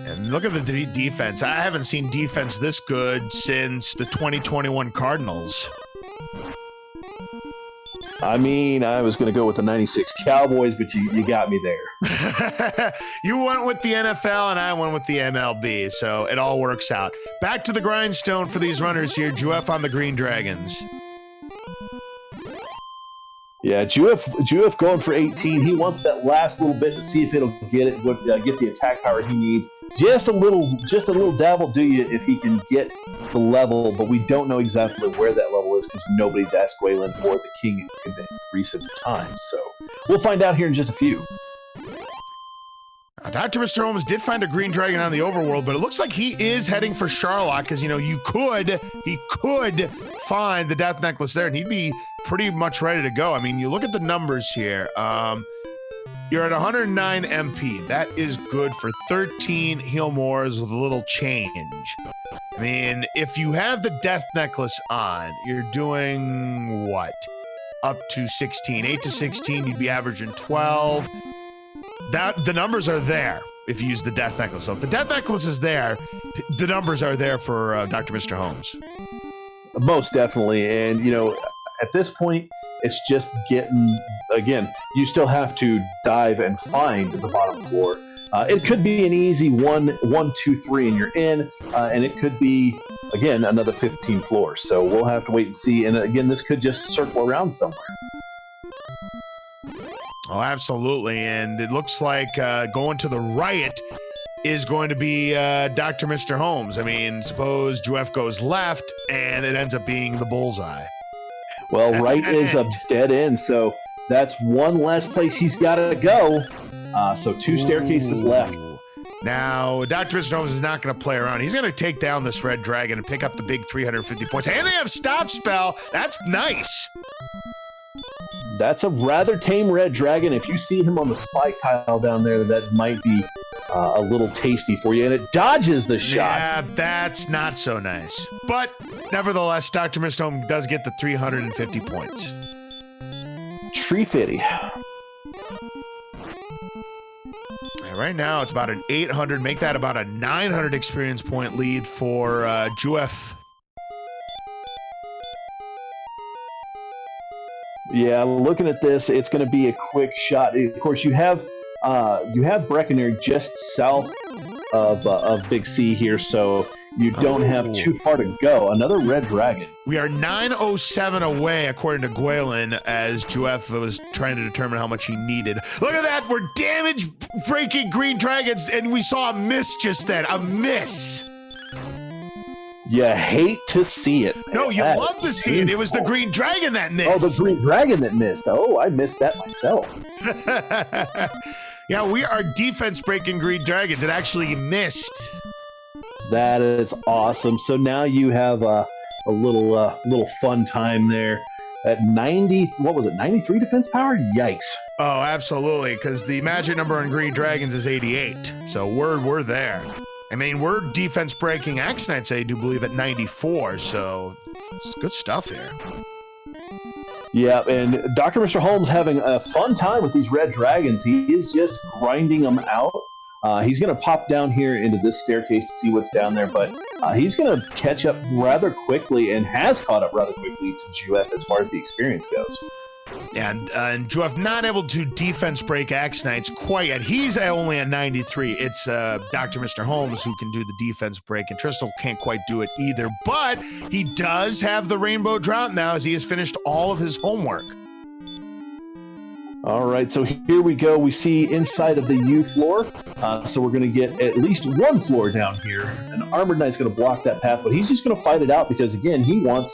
And look at the defense. I haven't seen defense this good since the 2021 Cardinals. I mean, I was going to go with the 96 Cowboys, but you got me there. You went with the NFL and I went with the MLB, so it all works out. Back to the grindstone for these runners here. Juef on the Green Dragons. Yeah, Juef going for 18. He wants that last little bit to see if it'll get the attack power he needs. Just a little dabble do you if he can get the level, but we don't know exactly where that level is because nobody's asked Gwalen or the King in recent times. So we'll find out here in just a few. Dr. Mr. Holmes did find a green dragon on the overworld, but it looks like he is heading for Charlotte because, you know, he could find the death necklace there and he'd be pretty much ready to go. I mean, you look at the numbers here. You're at 109 MP. That is good for 13 heal mores with a little change. I mean, if you have the death necklace on, you're doing what? Up to 16. 8 to 16, you'd be averaging 12. The numbers are there if you use the death necklace. So if the death necklace is there, the numbers are there for Dr. Mr. Holmes. Most definitely. And, you know, at this point, it's just getting, again, you still have to dive and find the bottom floor. It could be an easy 1, 2, 3, and you're in. And it could be, again, another 15 floors. So we'll have to wait and see. And again, this could just circle around somewhere. Oh, absolutely. And it looks like going to the right is going to be Dr. Mr. Holmes. I mean, suppose Juef goes left and it ends up being the bullseye. Well, that's right is a dead end, so that's one less place he's got to go. So 2 staircases left. Now, Dr. Mr. Holmes is not going to play around. He's going to take down this red dragon and pick up the big 350 points. And they have stop spell. That's nice. That's a rather tame red dragon. If you see him on the spike tile down there, that might be a little tasty for you. And it dodges the shot. Yeah, that's not so nice. But nevertheless, Dr. Mr. Holmes does get the 350 points. Tree Fitty. Right now, it's about an 800. Make that about a 900 experience point lead for Juef. Yeah, looking at this, it's going to be a quick shot. Of course, you have Breckenridge just south of Big C here, so you don't have too far to go. Another red dragon. We are 907 away, according to Gwalen, as Juef was trying to determine how much he needed. Look at that! We're damage-breaking green dragons, and we saw a miss just then. A miss! You hate to see it. No, you love to see it. It was the green dragon that missed. Oh, the green dragon that missed. Oh, I missed that myself. Yeah, we are defense-breaking green dragons. It actually missed. That is awesome. So now you have a little fun time there at 90. What was it? 93 defense power? Yikes! Oh, absolutely. Because the magic number on green dragons is 88. So we're there. I mean, we're defense breaking Axe Knights, I do believe, at 94. So it's good stuff here. Yeah, and Dr. Mr. Holmes having a fun time with these red dragons. He is just grinding them out. He's going to pop down here into this staircase to see what's down there, but he's going to catch up rather quickly and has caught up rather quickly to Juef as far as the experience goes. And Juef not able to defense break Axe Knights quite yet. He's only at 93. It's Dr. Mr. Holmes who can do the defense break, and Tristal can't quite do it either. But he does have the Rainbow Drought now as he has finished all of his homework. All right, so here we go. We see inside of the U floor. So we're going to get at least one floor down here. An Armored Knight's going to block that path, but he's just going to fight it out because, again, he wants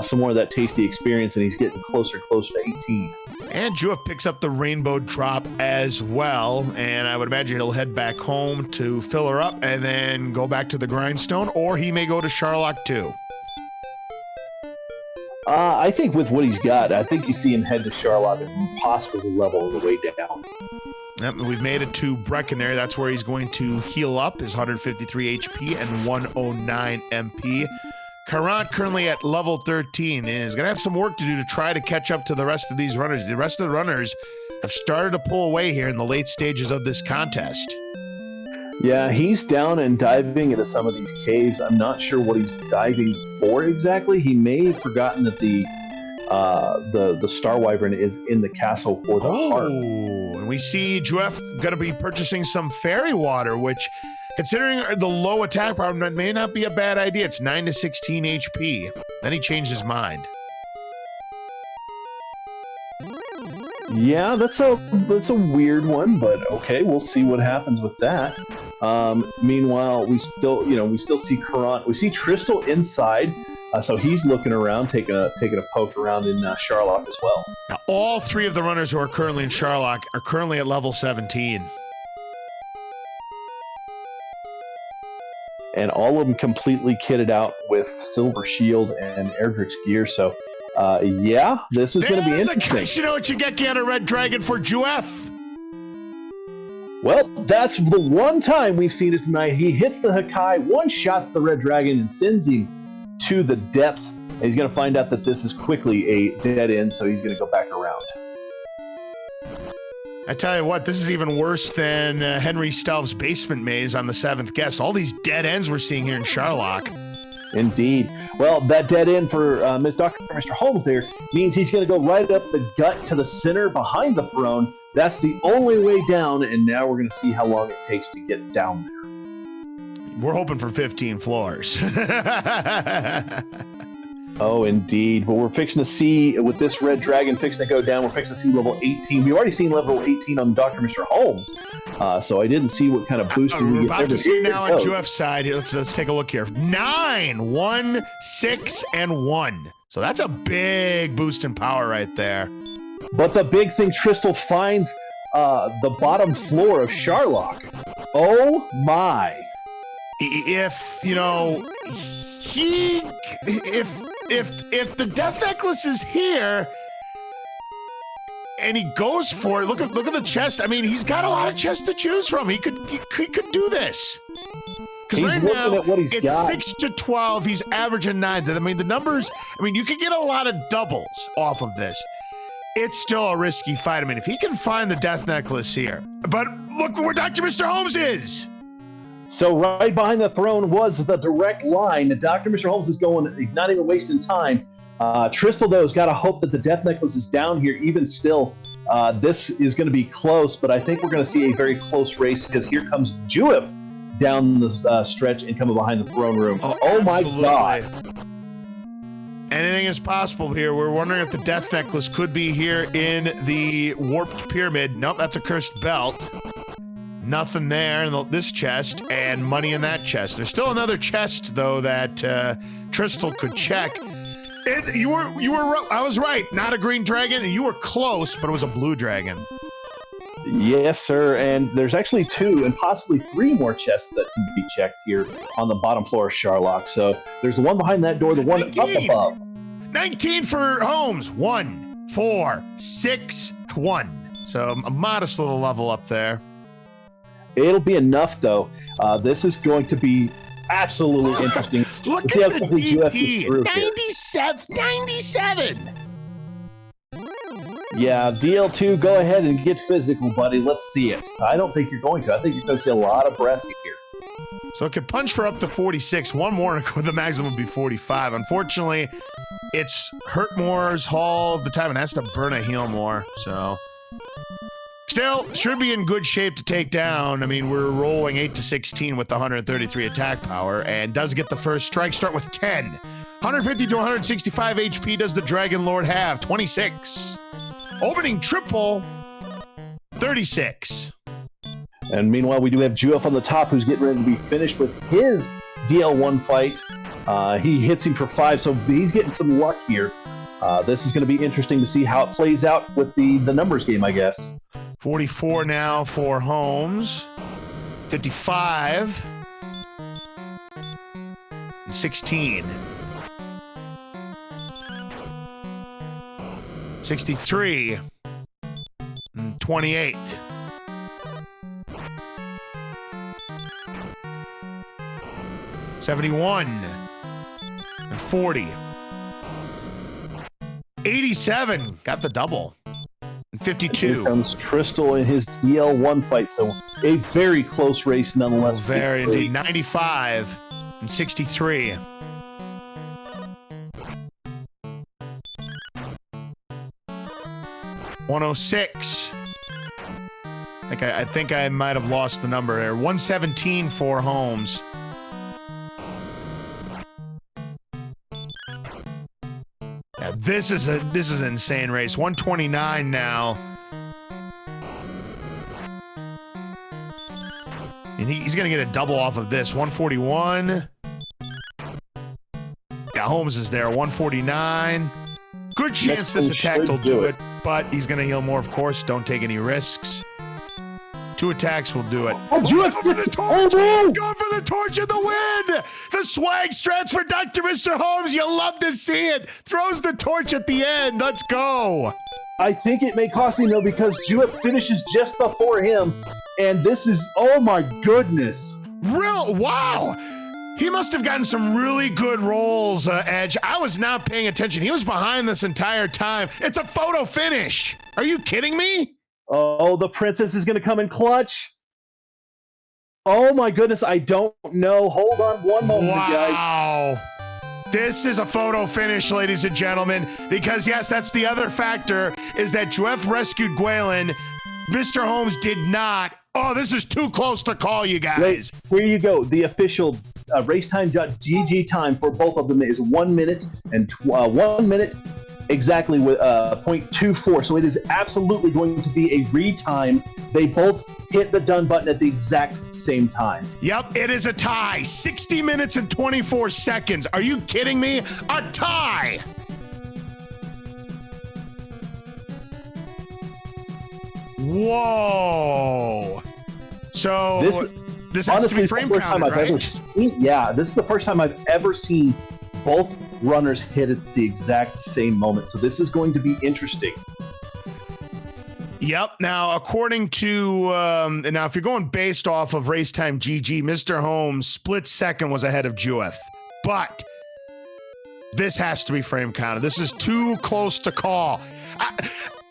some more of that tasty experience, and he's getting closer to 18. And Juef picks up the Rainbow Drop as well, and I would imagine he'll head back home to fill her up and then go back to the Grindstone, or he may go to Charlock too. I think with what he's got, I think you see him head to Charlotte and possibly level the way down. Yep, we've made it to Breckenridge. That's where he's going to heal up his 153 HP and 109 MP. Caront, currently at level 13, is going to have some work to do to try to catch up to the rest of these runners. The rest of the runners have started to pull away here in the late stages of this contest. Yeah, he's down and diving into some of these caves. I'm not sure what he's diving for exactly. He may have forgotten that the the Star Wyvern is in the castle for the heart. And we see Juef going to be purchasing some fairy water, which, considering the low attack power, may not be a bad idea. It's 9 to 16 HP. Then he changed his mind. Yeah, that's a weird one, but okay, we'll see what happens with that. Meanwhile, we still see Caront. We see Tristal inside, so he's looking around, taking a poke around in Charlock as well. Now, all three of the runners who are currently in Charlock are currently at level 17. And all of them completely kitted out with Silver Shield and Erdrick's gear, so yeah, this is going to be interesting. You know what you get a Red Dragon for Juef? Well, that's the one time we've seen it tonight. He hits the Hakai, one-shots the Red Dragon, and sends him to the depths. And he's going to find out that this is quickly a dead end, so he's going to go back around. I tell you what, this is even worse than Henry Stelv's basement maze on the 7th guest. All these dead ends we're seeing here in Charlock. Indeed. Well, that dead end for DrMisterHomes there means he's going to go right up the gut to the center behind the throne. That's the only way down, and now we're going to see how long it takes to get down there. We're hoping for 15 floors. Oh, indeed. But we're fixing to see, with this Red Dragon fixing to go down, we're fixing to see level 18. We've already seen level 18 on DrMisterHomes, so I didn't see what kind of boosting we we're get about there. to see now on Juef's side here. Let's take a look here. 9, 1, 6, and 1. So that's a big boost in power right there. But the big thing, Tristal finds the bottom floor of Charlock. Oh my! If you know, if the death necklace is here and he goes for it, look at the chest. I mean, he's got a lot of chests to choose from. He could do this. Because right now, at what it's got. 6 to 12. He's averaging 9. I mean, the numbers. I mean, you could get a lot of doubles off of this. It's still a risky fight. I mean, if he can find the death necklace here, but look where DrMisterHomes is. So right behind the throne was the direct line. DrMisterHomes is going. He's not even wasting time. Tristal, though, has got to hope that the death necklace is down here. Even still, this is going to be close, but I think we're going to see a very close race because here comes Juef down the stretch and coming behind the throne room. Oh my God. Anything is possible here. We're wondering if the death necklace could be here in the warped pyramid. Nope, that's a cursed belt. Nothing there in this chest, and money in that chest. There's still another chest, though, that Tristal could check. You were. I was right. Not a green dragon, and you were close, but it was a blue dragon. Yes, sir. And there's actually 2 and possibly 3 more chests that can be checked here on the bottom floor of Charlock. So there's the one behind that door, the one 19. Up above. 19 for Homes. 1, 4, 6, 1. So a modest little level up there. It'll be enough, though. This is going to be absolutely interesting. Look Let's at the DP. 97. Yeah, DL2, go ahead and get physical, buddy. Let's see it. I don't think you're going to. I think you're going to see a lot of breath here. So it could punch for up to 46. One more, the maximum would be 45. Unfortunately, it's Hurtmore's Hall of the time and has to burn a heal more. So still should be in good shape to take down. I mean, we're rolling 8 to 16 with the 133 attack power and does get the first strike. Start with 10. 150 to 165 HP does the Dragon Lord have. 26. Opening triple, 36. And meanwhile, we do have Juef on the top, who's getting ready to be finished with his DL1 fight. He hits him for 5, so he's getting some luck here. This is going to be interesting to see how it plays out with the numbers game, I guess. 44 now for Homes. 55. And 16. 63. And 28. $71 and 40. 87 got the double. And 52. Here comes Tristal in his DL1 fight, so a very close race nonetheless. Oh, very indeed. 95 and 63. 106. I think I might have lost the number there. 117 for Holmes. Yeah, this is an insane race. 129 now. And he's going to get a double off of this. 141. Yeah, Holmes is there. 149. Good chance this attack will do it, but he's going to heal more, of course. Don't take any risks. 2 attacks will do it. Oh, going for the torch! He's going for the torch in the wind! The swag strats for Dr. Mr. Holmes. You love to see it. Throws the torch at the end. Let's go. I think it may cost him, though, because juef finishes just before him. And this is, oh my goodness. Wow. He must have gotten some really good rolls, Edge. I was not paying attention. He was behind this entire time. It's a photo finish. Are you kidding me? Oh, the princess is going to come in clutch. Oh my goodness, I don't know. Hold on one moment, guys. Wow. This is a photo finish, ladies and gentlemen, because yes, that's the other factor, is that juef rescued Gwalen. Mr. Holmes did not. Oh, this is too close to call, you guys. Wait, here you go. The official racetime.gg time for both of them is 1 minute and 1 minute exactly with 0.24. So it is absolutely going to be a retime. They both hit the done button at the exact same time. Yep, it is a tie. 60 minutes and 24 seconds. Are you kidding me? A tie. Whoa. So this has honestly, to be frame counted, right? Yeah, this is the first time I've ever seen both runners hit at the exact same moment. So this is going to be interesting. Yep. Now, according to now, if you're going based off of Racetime GG, Mr. Holmes split second was ahead of juef, but this has to be frame counted. This is too close to call.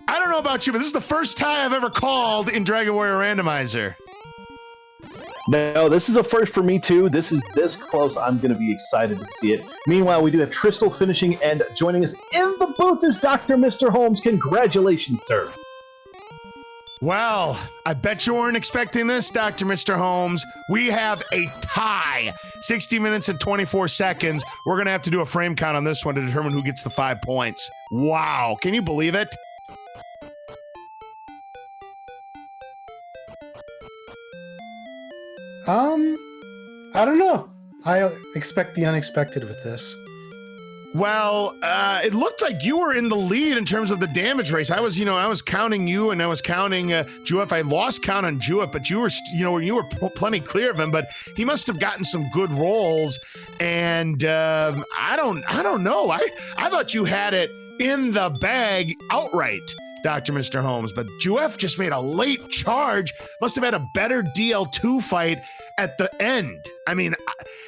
I don't know about you, but this is the first time I've ever called in Dragon Warrior Randomizer. No, this is a first for me too. This is this close. I'm going to be excited to see it. Meanwhile, we do have Tristal finishing, and joining us in the booth is Dr. Mr. Holmes. Congratulations, sir. Well, I bet you weren't expecting this, Dr. Mr. Holmes. We have a tie. 60 minutes and 24 seconds. We're going to have to do a frame count on this one to determine who gets the 5 points. Wow. Can you believe it? I don't know. I expect the unexpected with this. Well, it looked like you were in the lead in terms of the damage race. I was counting you, and I was counting juef. I lost count on juef, but you were plenty clear of him. But he must have gotten some good rolls, and I don't know. I thought you had it in the bag outright, Dr. Mr. Holmes, but juef just made a late charge. Must have had a better DL2 fight at the end. I mean,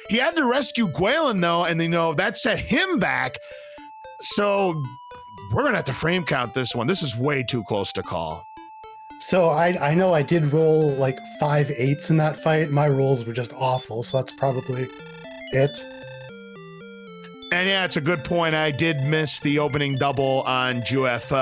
he had to rescue Gwalen, though, and that set him back. So we're going to have to frame count this one. This is way too close to call. So I know I did roll like 5 8s in that fight. My rolls were just awful, so that's probably it. And yeah, it's a good point. I did miss the opening double on juef.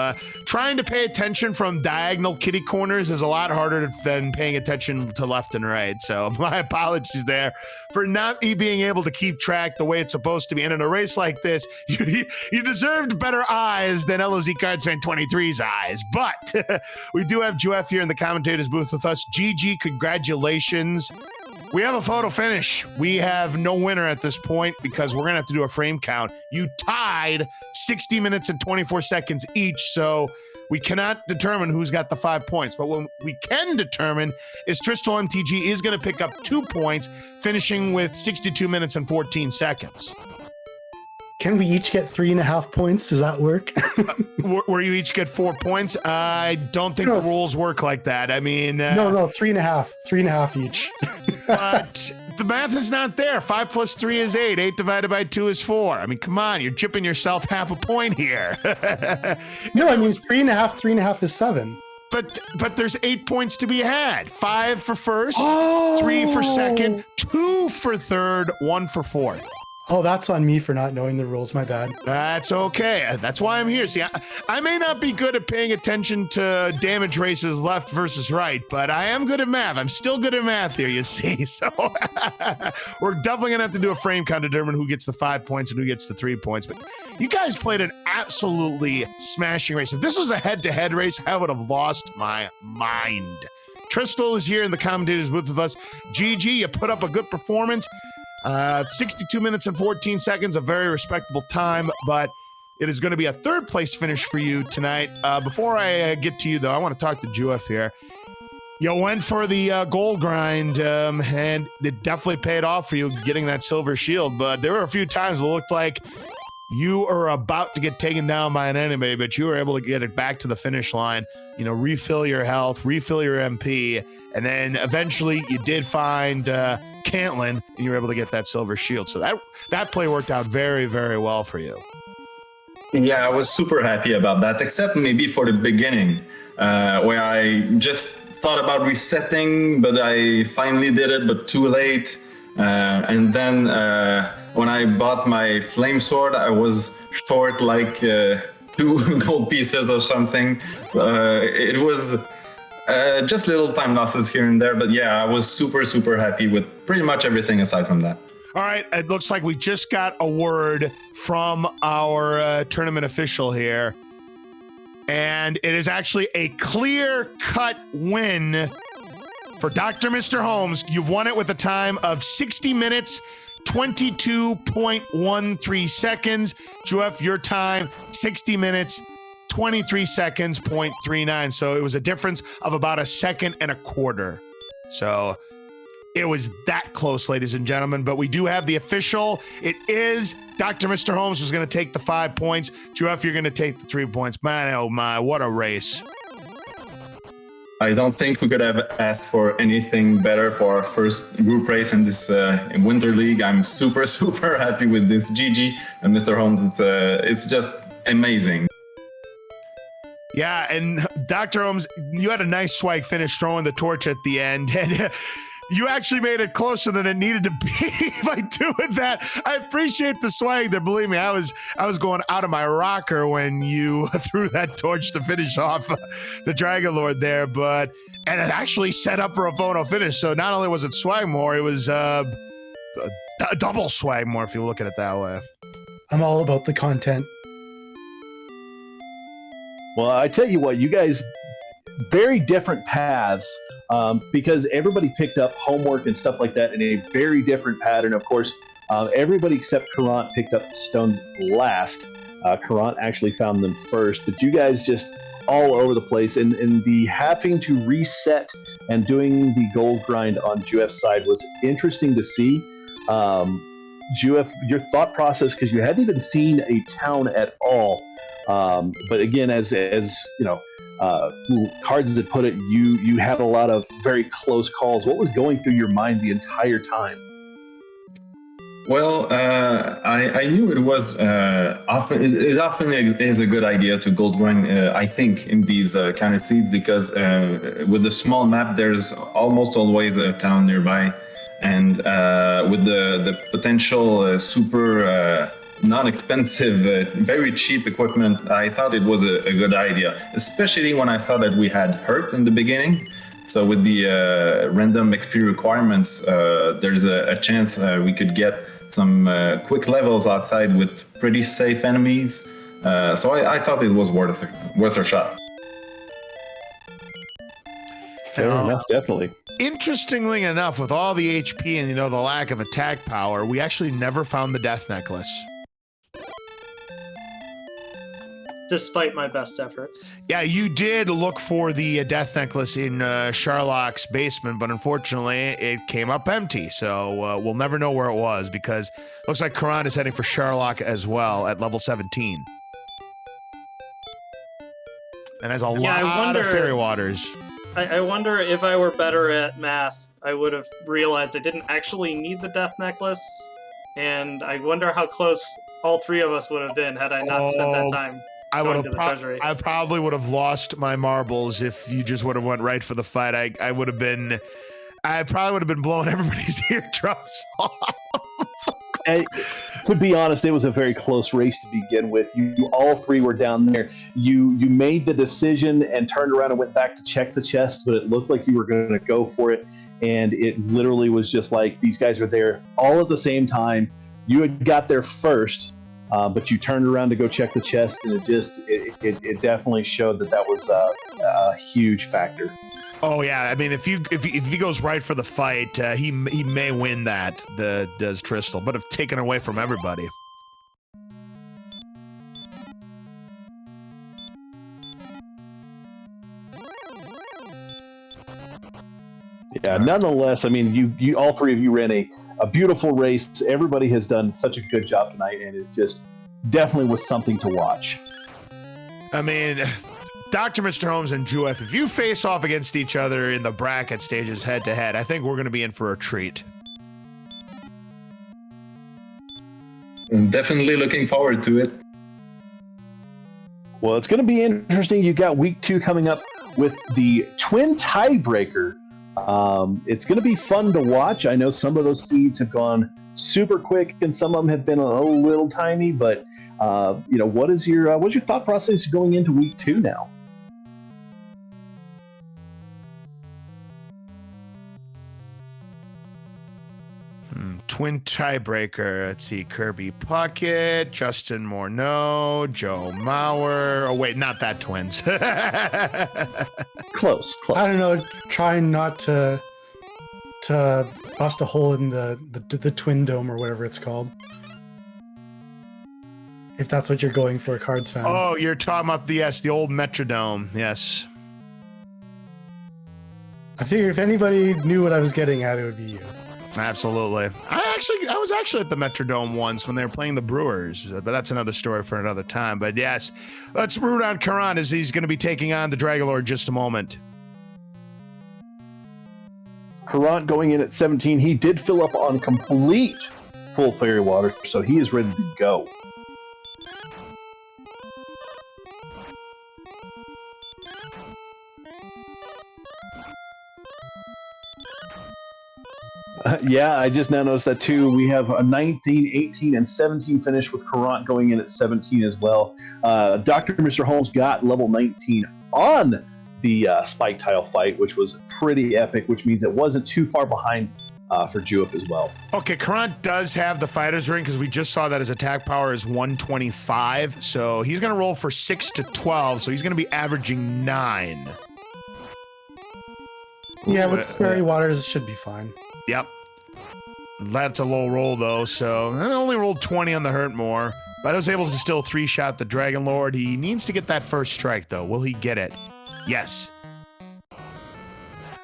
Trying to pay attention from diagonal kitty corners is a lot harder than paying attention to left and right. So my apologies there for not being able to keep track the way it's supposed to be. And in a race like this, you deserved better eyes than LOZ Cards Fan 23's eyes. But we do have juef here in the commentator's booth with us. GG, congratulations. We have a photo finish. We have no winner at this point because we're going to have to do a frame count. You tied 60 minutes and 24 seconds each, so we cannot determine who's got the 5 points. But what we can determine is TristalMTG is going to pick up 2 points, finishing with 62 minutes and 14 seconds. Can we each get 3.5 points? Does that work? Where you each get 4 points? I don't think the rules work like that. I mean... No, 3.5. 3.5 each. But the math is not there. 5 plus 3 is 8. 8 divided by 2 is 4. I mean, come on. You're chipping yourself half a point here. No, I mean, 3.5 is 7. But there's 8 points to be had. 5 for first, 3 for second, 2 for third, 1 for fourth. Oh, that's on me for not knowing the rules. My bad. That's okay. That's why I'm here. See, I may not be good at paying attention to damage races left versus right, but I am good at math. I'm still good at math here, you see. So we're definitely going to have to do a frame count to determine who gets the 5 points and who gets the 3 points. But you guys played an absolutely smashing race. If this was a head-to-head race, I would have lost my mind. Tristal is here in the commentators booth with us. GG, you put up a good performance. 62 minutes and 14 seconds, a very respectable time, but it is going to be a third place finish for you tonight. Before I get to you, though, I want to talk to Juef here. You went for the gold grind, and it definitely paid off for you getting that silver shield, but there were a few times it looked like you are about to get taken down by an enemy, but you were able to get it back to the finish line, you know, refill your health, refill your MP, and then eventually you did find Cantlin, and you were able to get that silver shield. So that play worked out very, very well for you. Yeah, I was super happy about that, except maybe for the beginning, where I just thought about resetting, but I finally did it, but too late. And then when I bought my flame sword, I was short like 2 gold pieces or something. It was just little time losses here and there, but yeah, I was super, super happy with pretty much everything aside from that. All right, it looks like we just got a word from our tournament official here, and it is actually a clear-cut win for DrMisterHomes. You've won it with a time of 60 minutes, 22.13 seconds. Juef, your time, 60 minutes, 23 seconds, 0.39. So it was a difference of about a second and a quarter. So it was that close, ladies and gentlemen. But we do have the official. It is DrMisterHomes who's going to take the 5 points. Juef, you're going to take the 3 points. Man, oh my, what a race. I don't think we could have asked for anything better for our first group race in this Winter League. I'm super, super happy with this. GG and Mr. Holmes. It's just amazing. Yeah, and Dr. Holmes, you had a nice swag finish throwing the torch at the end, and you actually made it closer than it needed to be by doing that. I appreciate the swag there. Believe me, I was going out of my rocker when you threw that torch to finish off the Dragon Lord there, and it actually set up for a photo finish. So not only was it swag more, it was a double swag more if you look at it that way. I'm all about the content. Well, I tell you what, you guys, very different paths, because everybody picked up homework and stuff like that in a very different pattern. Of course, everybody except Caront picked up the stones last. Caront actually found them first, but you guys just all over the place. And the having to reset and doing the gold grind on Juef's side was interesting to see. Juef, your thought process, because you hadn't even seen a town at all. But again, as you know, Cards that put it, you had a lot of very close calls. What was going through your mind the entire time? Well, I knew it was often is a good idea to gold grind. I think in these kind of seeds, because with the small map, there's almost always a town nearby, and with the potential super non-expensive, very cheap equipment, I thought it was a good idea, especially when I saw that we had hurt in the beginning. So with the random XP requirements, there's a chance we could get some quick levels outside with pretty safe enemies. So I thought it was worth a shot. Fair enough, definitely. Interestingly enough, with all the HP and the lack of attack power, we actually never found the death necklace. Despite my best efforts. Yeah, you did look for the death necklace in Sherlock's basement, but unfortunately it came up empty. So we'll never know where it was, because it looks like Caront is heading for Sherlock as well at level 17. And has a lot of fairy waters. I wonder if I were better at math, I would have realized I didn't actually need the death necklace. And I wonder how close all three of us would have been had I not spent that time. I probably would have lost my marbles if you just would have went right for the fight. I probably would have been blowing everybody's eardrums off. And To be honest, it was a very close race to begin with. You all three were down there. You made the decision and turned around and went back to check the chest, but it looked like you were going to go for it. And it literally was just like these guys are there all at the same time. You had got there first, but you turned around to go check the chest, and it definitely showed that was a huge factor. Oh yeah, I mean, if he goes right for the fight, he may win that. Does Tristal, but have taken away from everybody. Yeah. Nonetheless, I mean, you all three of you ran a beautiful race. Everybody has done such a good job tonight, and it just definitely was something to watch. I mean, DrMisterHomes and Juef, if you face off against each other in the bracket stages head to head, I think we're going to be in for a treat. I'm definitely looking forward to it. Well, it's going to be interesting. You got week 2 coming up with the twin tiebreaker. It's going to be fun to watch. I know some of those seeds have gone super quick, and some of them have been a little tiny. But what's your thought process going into week 2 now? Twin tiebreaker. Let's see. Kirby Puckett, Justin Morneau, Joe Mauer. Oh, wait, not that twins. Close. I don't know. Trying not to bust a hole in the twin dome or whatever it's called. If that's what you're going for, Cards fan. Oh, you're talking about the old Metrodome. Yes. I figure if anybody knew what I was getting at, it would be you. Absolutely. I was actually at the Metrodome once when they were playing the Brewers, but that's another story for another time. But yes, let's root on Caront as he's going to be taking on the Dragalord in just a moment. Caront going in at 17. He did fill up on complete full fairy water, so he is ready to go. Yeah, I just now noticed that too. We have a 19, 18, and 17 finish with Caront going in at 17 as well. DrMisterHomes got level 19 on the spike tile fight, which was pretty epic, which means it wasn't too far behind for Juef as well. Okay, Caront does have the fighter's ring because we just saw that his attack power is 125, so he's going to roll for 6 to 12, so he's going to be averaging 9. Yeah, with fairy waters, it should be fine. Yep. That's a low roll, though, so I only rolled 20 on the hurt more, but I was able to still 3-shot the Dragon Lord. He needs to get that first strike, though. Will he get it? Yes.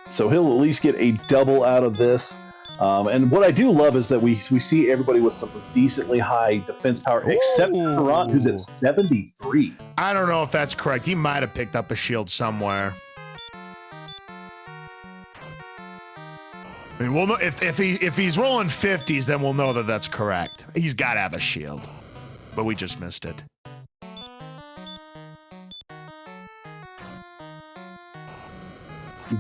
So he'll at least get a double out of this. And what I do love is that we see everybody with some decently high defense power, except Caront, who's at 73. I don't know if that's correct. He might have picked up a shield somewhere. I mean, we'll know if he's rolling 50s, then we'll know that that's correct. He's got to have a shield, but we just missed it.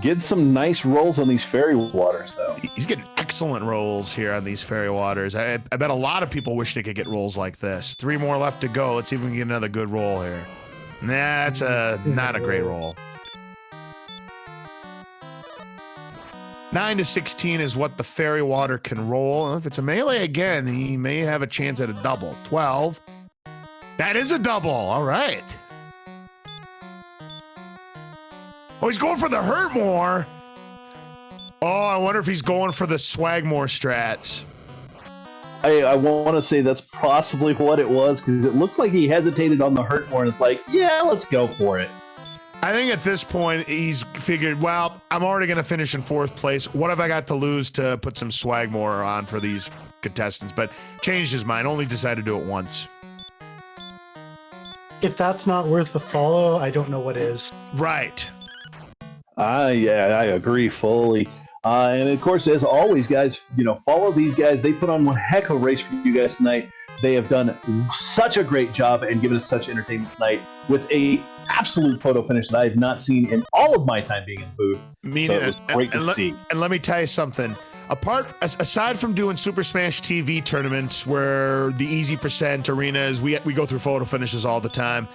Get some nice rolls on these fairy waters, though. He's getting excellent rolls here on these fairy waters. I bet a lot of people wish they could get rolls like this. 3 more left to go. Let's see if we can get another good roll here. Nah, that's not a great roll. 9 to 16 is what the fairy water can roll. If it's a melee again, he may have a chance at a double. 12. That is a double. All right. Oh, he's going for the hurt more. Oh, I wonder if he's going for the Swagmore strats. I want to say that's possibly what it was, because it looked like he hesitated on the hurt more and it's like, yeah, let's go for it. I think at this point, he's figured, well, I'm already going to finish in 4th place. What have I got to lose to put some Swagmore on for these contestants? But changed his mind, only decided to do it once. If that's not worth the follow, I don't know what is. Right. Yeah, I agree fully. And of course, as always, guys, follow these guys. They put on one heck of a race for you guys tonight. They have done such a great job and given us such entertainment tonight with a absolute photo finish that I have not seen in all of my time being in the booth. So it was great to see. And let me tell you something. Aside from doing Super Smash TV tournaments where the easy percent arenas, we go through photo finishes all the time.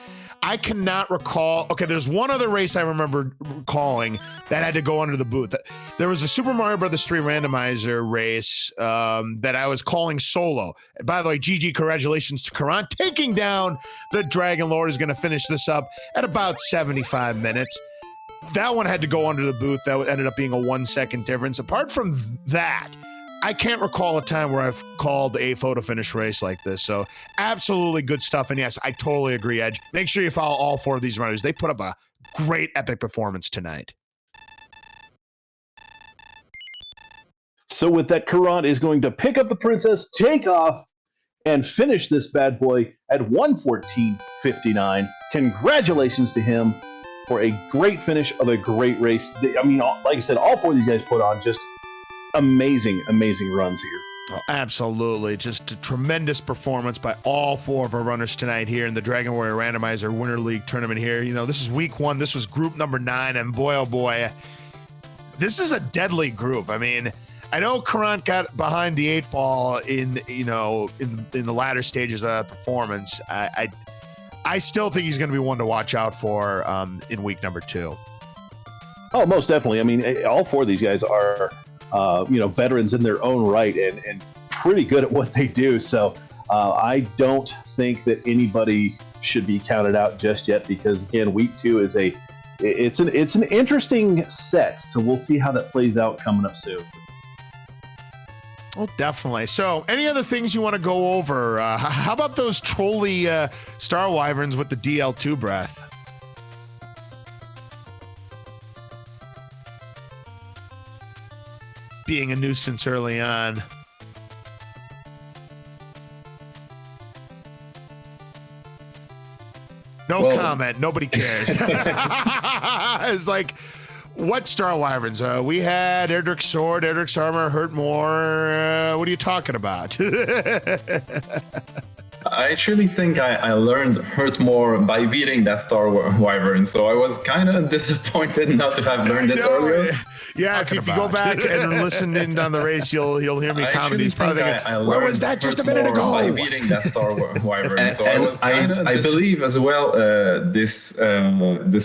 I cannot recall. Okay, there's one other race I remember calling that had to go under the booth. There was a Super Mario Brothers 3 randomizer race that I was calling solo. And by the way, GG, congratulations to Caront. Taking down the Dragon Lord is going to finish this up at about 75 minutes. That one had to go under the booth. That ended up being a 1 second difference. Apart from that, I can't recall a time where I've called a photo finish race like this. So absolutely good stuff. And yes, I totally agree, Edge. Make sure you follow all 4 of these runners. They put up a great epic performance tonight. So with that, Caront is going to pick up the princess, take off, and finish this bad boy at 1:14:59. Congratulations to him for a great finish of a great race. I mean, like I said, all 4 of these guys put on just amazing runs here. Oh, absolutely. Just a tremendous performance by all 4 of our runners tonight here in the Dragon Warrior Randomizer Winter League tournament here. You know, this is week 1. This was group number 9, and boy, oh boy, this is a deadly group. I mean, I know Caront got behind the 8 ball in the latter stages of performance. I still think he's going to be one to watch out for in week number 2. Oh, most definitely. I mean, all 4 of these guys are, veterans in their own right and pretty good at what they do. So I don't think that anybody should be counted out just yet because, again, week 2 is it's an interesting set. So we'll see how that plays out coming up soon. Oh, definitely. So, any other things you want to go over? How about those trolley Star Wyverns with the DL2 breath? Being a nuisance early on. No comment. Nobody cares. It's like, what Star Wyverns? We had Erdrick's Sword, Erdrick's Armor, Hurt More. What are you talking about? I actually think I learned Hurt More by beating that Star Wyvern, so I was kind of disappointed not to have learned it earlier. Yeah, if you go back and listen in on the race, you'll hear me comment. He's probably thinking, where was that just a minute ago? By beating that Star Wyvern, so I believe as well this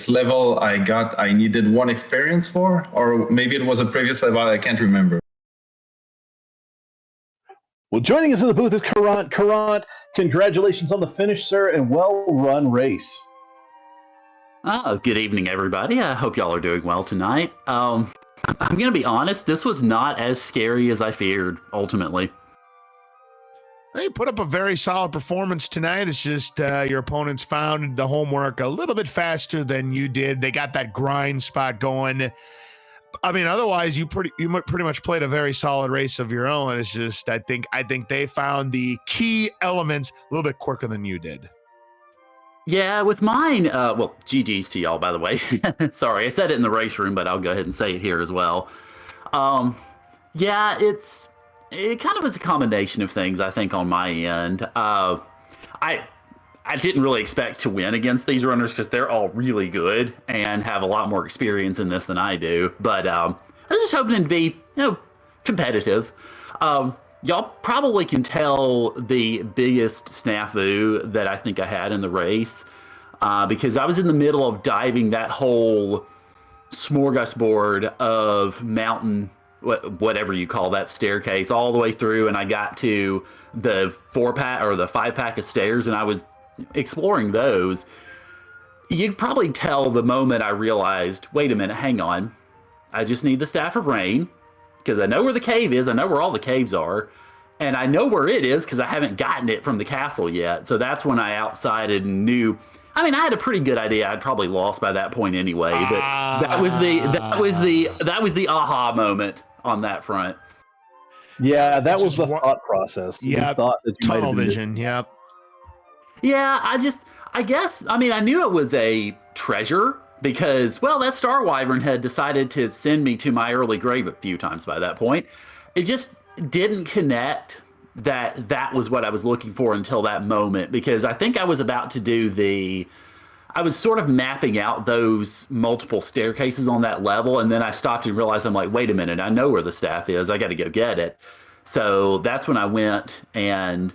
level I needed 1 experience for, or maybe it was a previous level, I can't remember. Well, joining us in the booth is Caront. Caront, congratulations on the finish, sir, and well-run race. Oh, good evening, everybody. I hope y'all are doing well tonight. I'm going to be honest, this was not as scary as I feared, ultimately. They put up a very solid performance tonight. It's just your opponents found the homework a little bit faster than you did. They got that grind spot going. I mean, otherwise, you pretty much played a very solid race of your own. It's just I think they found the key elements a little bit quicker than you did. Yeah, with mine, well, GG's to y'all, by the way. Sorry, I said it in the race room, but I'll go ahead and say it here as well. Yeah, it kind of is a combination of things, I think, on my end. I didn't really expect to win against these runners because they're all really good and have a lot more experience in this than I do. But I was just hoping to be, competitive. Y'all probably can tell the biggest snafu that I think I had in the race because I was in the middle of diving that whole smorgasbord of mountain, whatever you call that staircase, all the way through, and I got to the 4-pack or the 5-pack of stairs, and I was exploring those. You'd probably tell the moment I realized, wait a minute, hang on. I just need the Staff of Rain because I know where the cave is. I know where all the caves are. And I know where it is because I haven't gotten it from the castle yet. So that's when I outsided and knew. I mean, I had a pretty good idea. I'd probably lost by that point anyway. But that was the aha moment on that front. Yeah, that was the thought process. Yeah, thought that you tunnel vision. Yep. Yeah, I guess, I mean, I knew it was a treasure because, well, that Star Wyvern had decided to send me to my early grave a few times by that point. It just didn't connect that was what I was looking for until that moment because I think I was about to do I was sort of mapping out those multiple staircases on that level, and then I stopped and realized, I'm like, wait a minute, I know where the staff is. I got to go get it. So that's when I went, and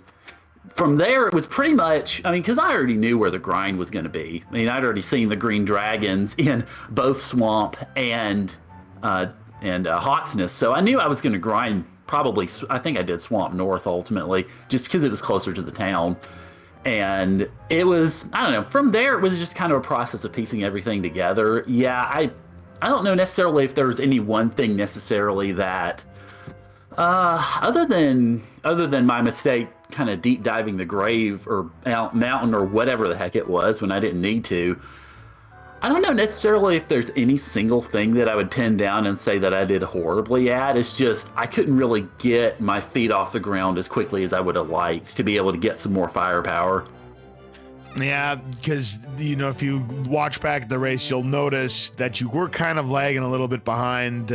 from there it was pretty much, I mean, because I already knew where the grind was going to be. I mean, I'd already seen the green dragons in both Swamp and Hawksness, so I knew I was going to grind probably, I think I did Swamp North ultimately, just because it was closer to the town. And it was, I don't know, from there it was just kind of a process of piecing everything together. Yeah, I don't know necessarily if there was any one thing necessarily that, other than my mistake kind of deep diving the grave or mountain or whatever the heck it was when I didn't need to, I don't know necessarily if there's any single thing that I would pin down and say that I did horribly at. It's just I couldn't really get my feet off the ground as quickly as I would have liked to be able to get some more firepower. Yeah, because, you know, if you watch back the race, you'll notice that you were kind of lagging a little bit behind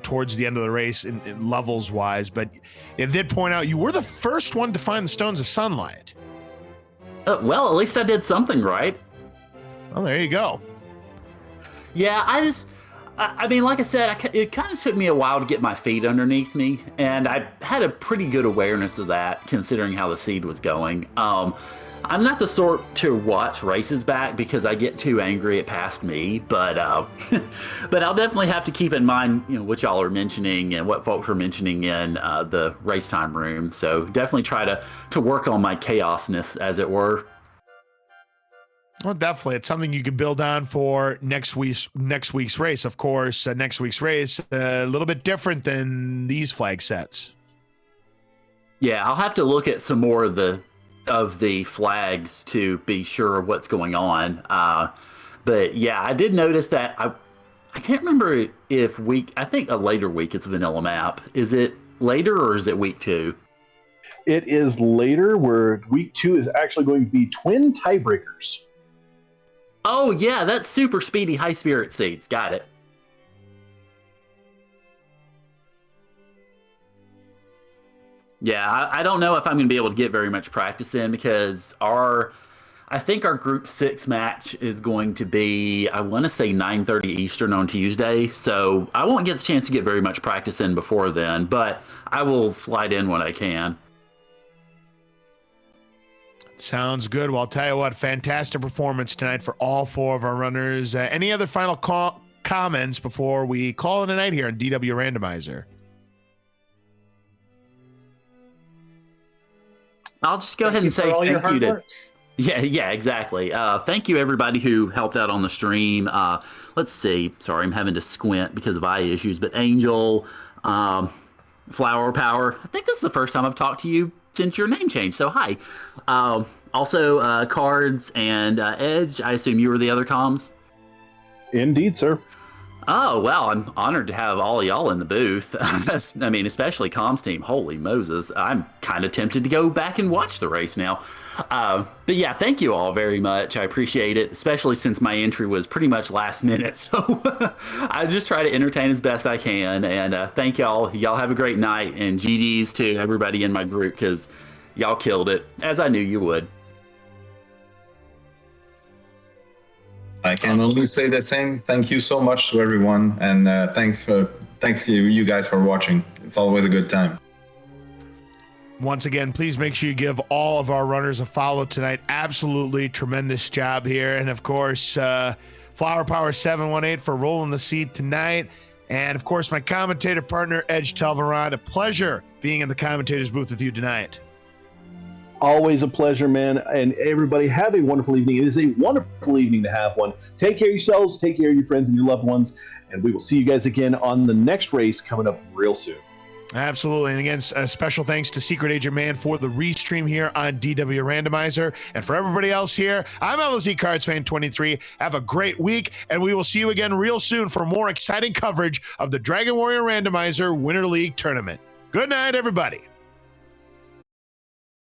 towards the end of the race in levels-wise, but it did point out you were the first one to find the Stones of Sunlight. Well, at least I did something right. Well, there you go. Yeah, I mean, like I said, it kind of took me a while to get my feet underneath me, and I had a pretty good awareness of that, considering how the seed was going. I'm not the sort to watch races back because I get too angry it passed me, but but I'll definitely have to keep in mind, you know, what y'all are mentioning and what folks are mentioning in the race time room. So definitely try to work on my chaosness, as it were. Well, definitely. It's something you can build on for next week's race. Of course, next week's race, a little bit different than these flag sets. Yeah, I'll have to look at some more of the flags to be sure of what's going on. But yeah, I did notice that I can't remember if I think a later week it's a vanilla map. Is it later or is it week 2? It is later, where week 2 is actually going to be twin tiebreakers. Oh, yeah, that's super speedy high spirit seeds. Got it. Yeah, I don't know if I'm going to be able to get very much practice in because I think our Group 6 match is going to be, I want to say 9:30 Eastern on Tuesday, so I won't get the chance to get very much practice in before then, but I will slide in when I can. Sounds good. Well, I'll tell you what, fantastic performance tonight for all 4 of our runners. Any other final comments before we call it a night here on DW Randomizer? I'll just go ahead and say thank you to... Yeah, exactly. Thank you, everybody who helped out on the stream. Let's see. Sorry, I'm having to squint because of eye issues, but Angel, Flower Power. I think this is the first time I've talked to you since your name changed, so hi. Also, Cards and Edge, I assume you were the other comms? Indeed, sir. Oh, well, I'm honored to have all of y'all in the booth. I mean, especially comms team. Holy Moses. I'm kind of tempted to go back and watch the race now. But yeah, thank you all very much. I appreciate it, especially since my entry was pretty much last minute. So I just try to entertain as best I can. And thank y'all. Y'all have a great night. And GG's to everybody in my group because y'all killed it, as I knew you would. I can only say the same. Thank you so much to everyone, and thanks to you guys for watching. It's always a good time. Once again, please make sure you give all of our runners a follow tonight. Absolutely tremendous job here, and of course, Flower Power 718 for rolling the seed tonight, and of course, my commentator partner Edge Telvaron. A pleasure being in the commentator's booth with you tonight. Always a pleasure, man. And everybody have a wonderful evening. It is a wonderful evening to have one. Take care of yourselves, take care of your friends and your loved ones, and we will see you guys again on the next race coming up real soon. Absolutely. And again, a special thanks to Secret Agent Man for the restream here on DW Randomizer. And for everybody else here, I'm LZ Cards Fan 23. Have a great week, and we will see you again real soon for more exciting coverage of the Dragon Warrior Randomizer Winter League Tournament. Good night, everybody.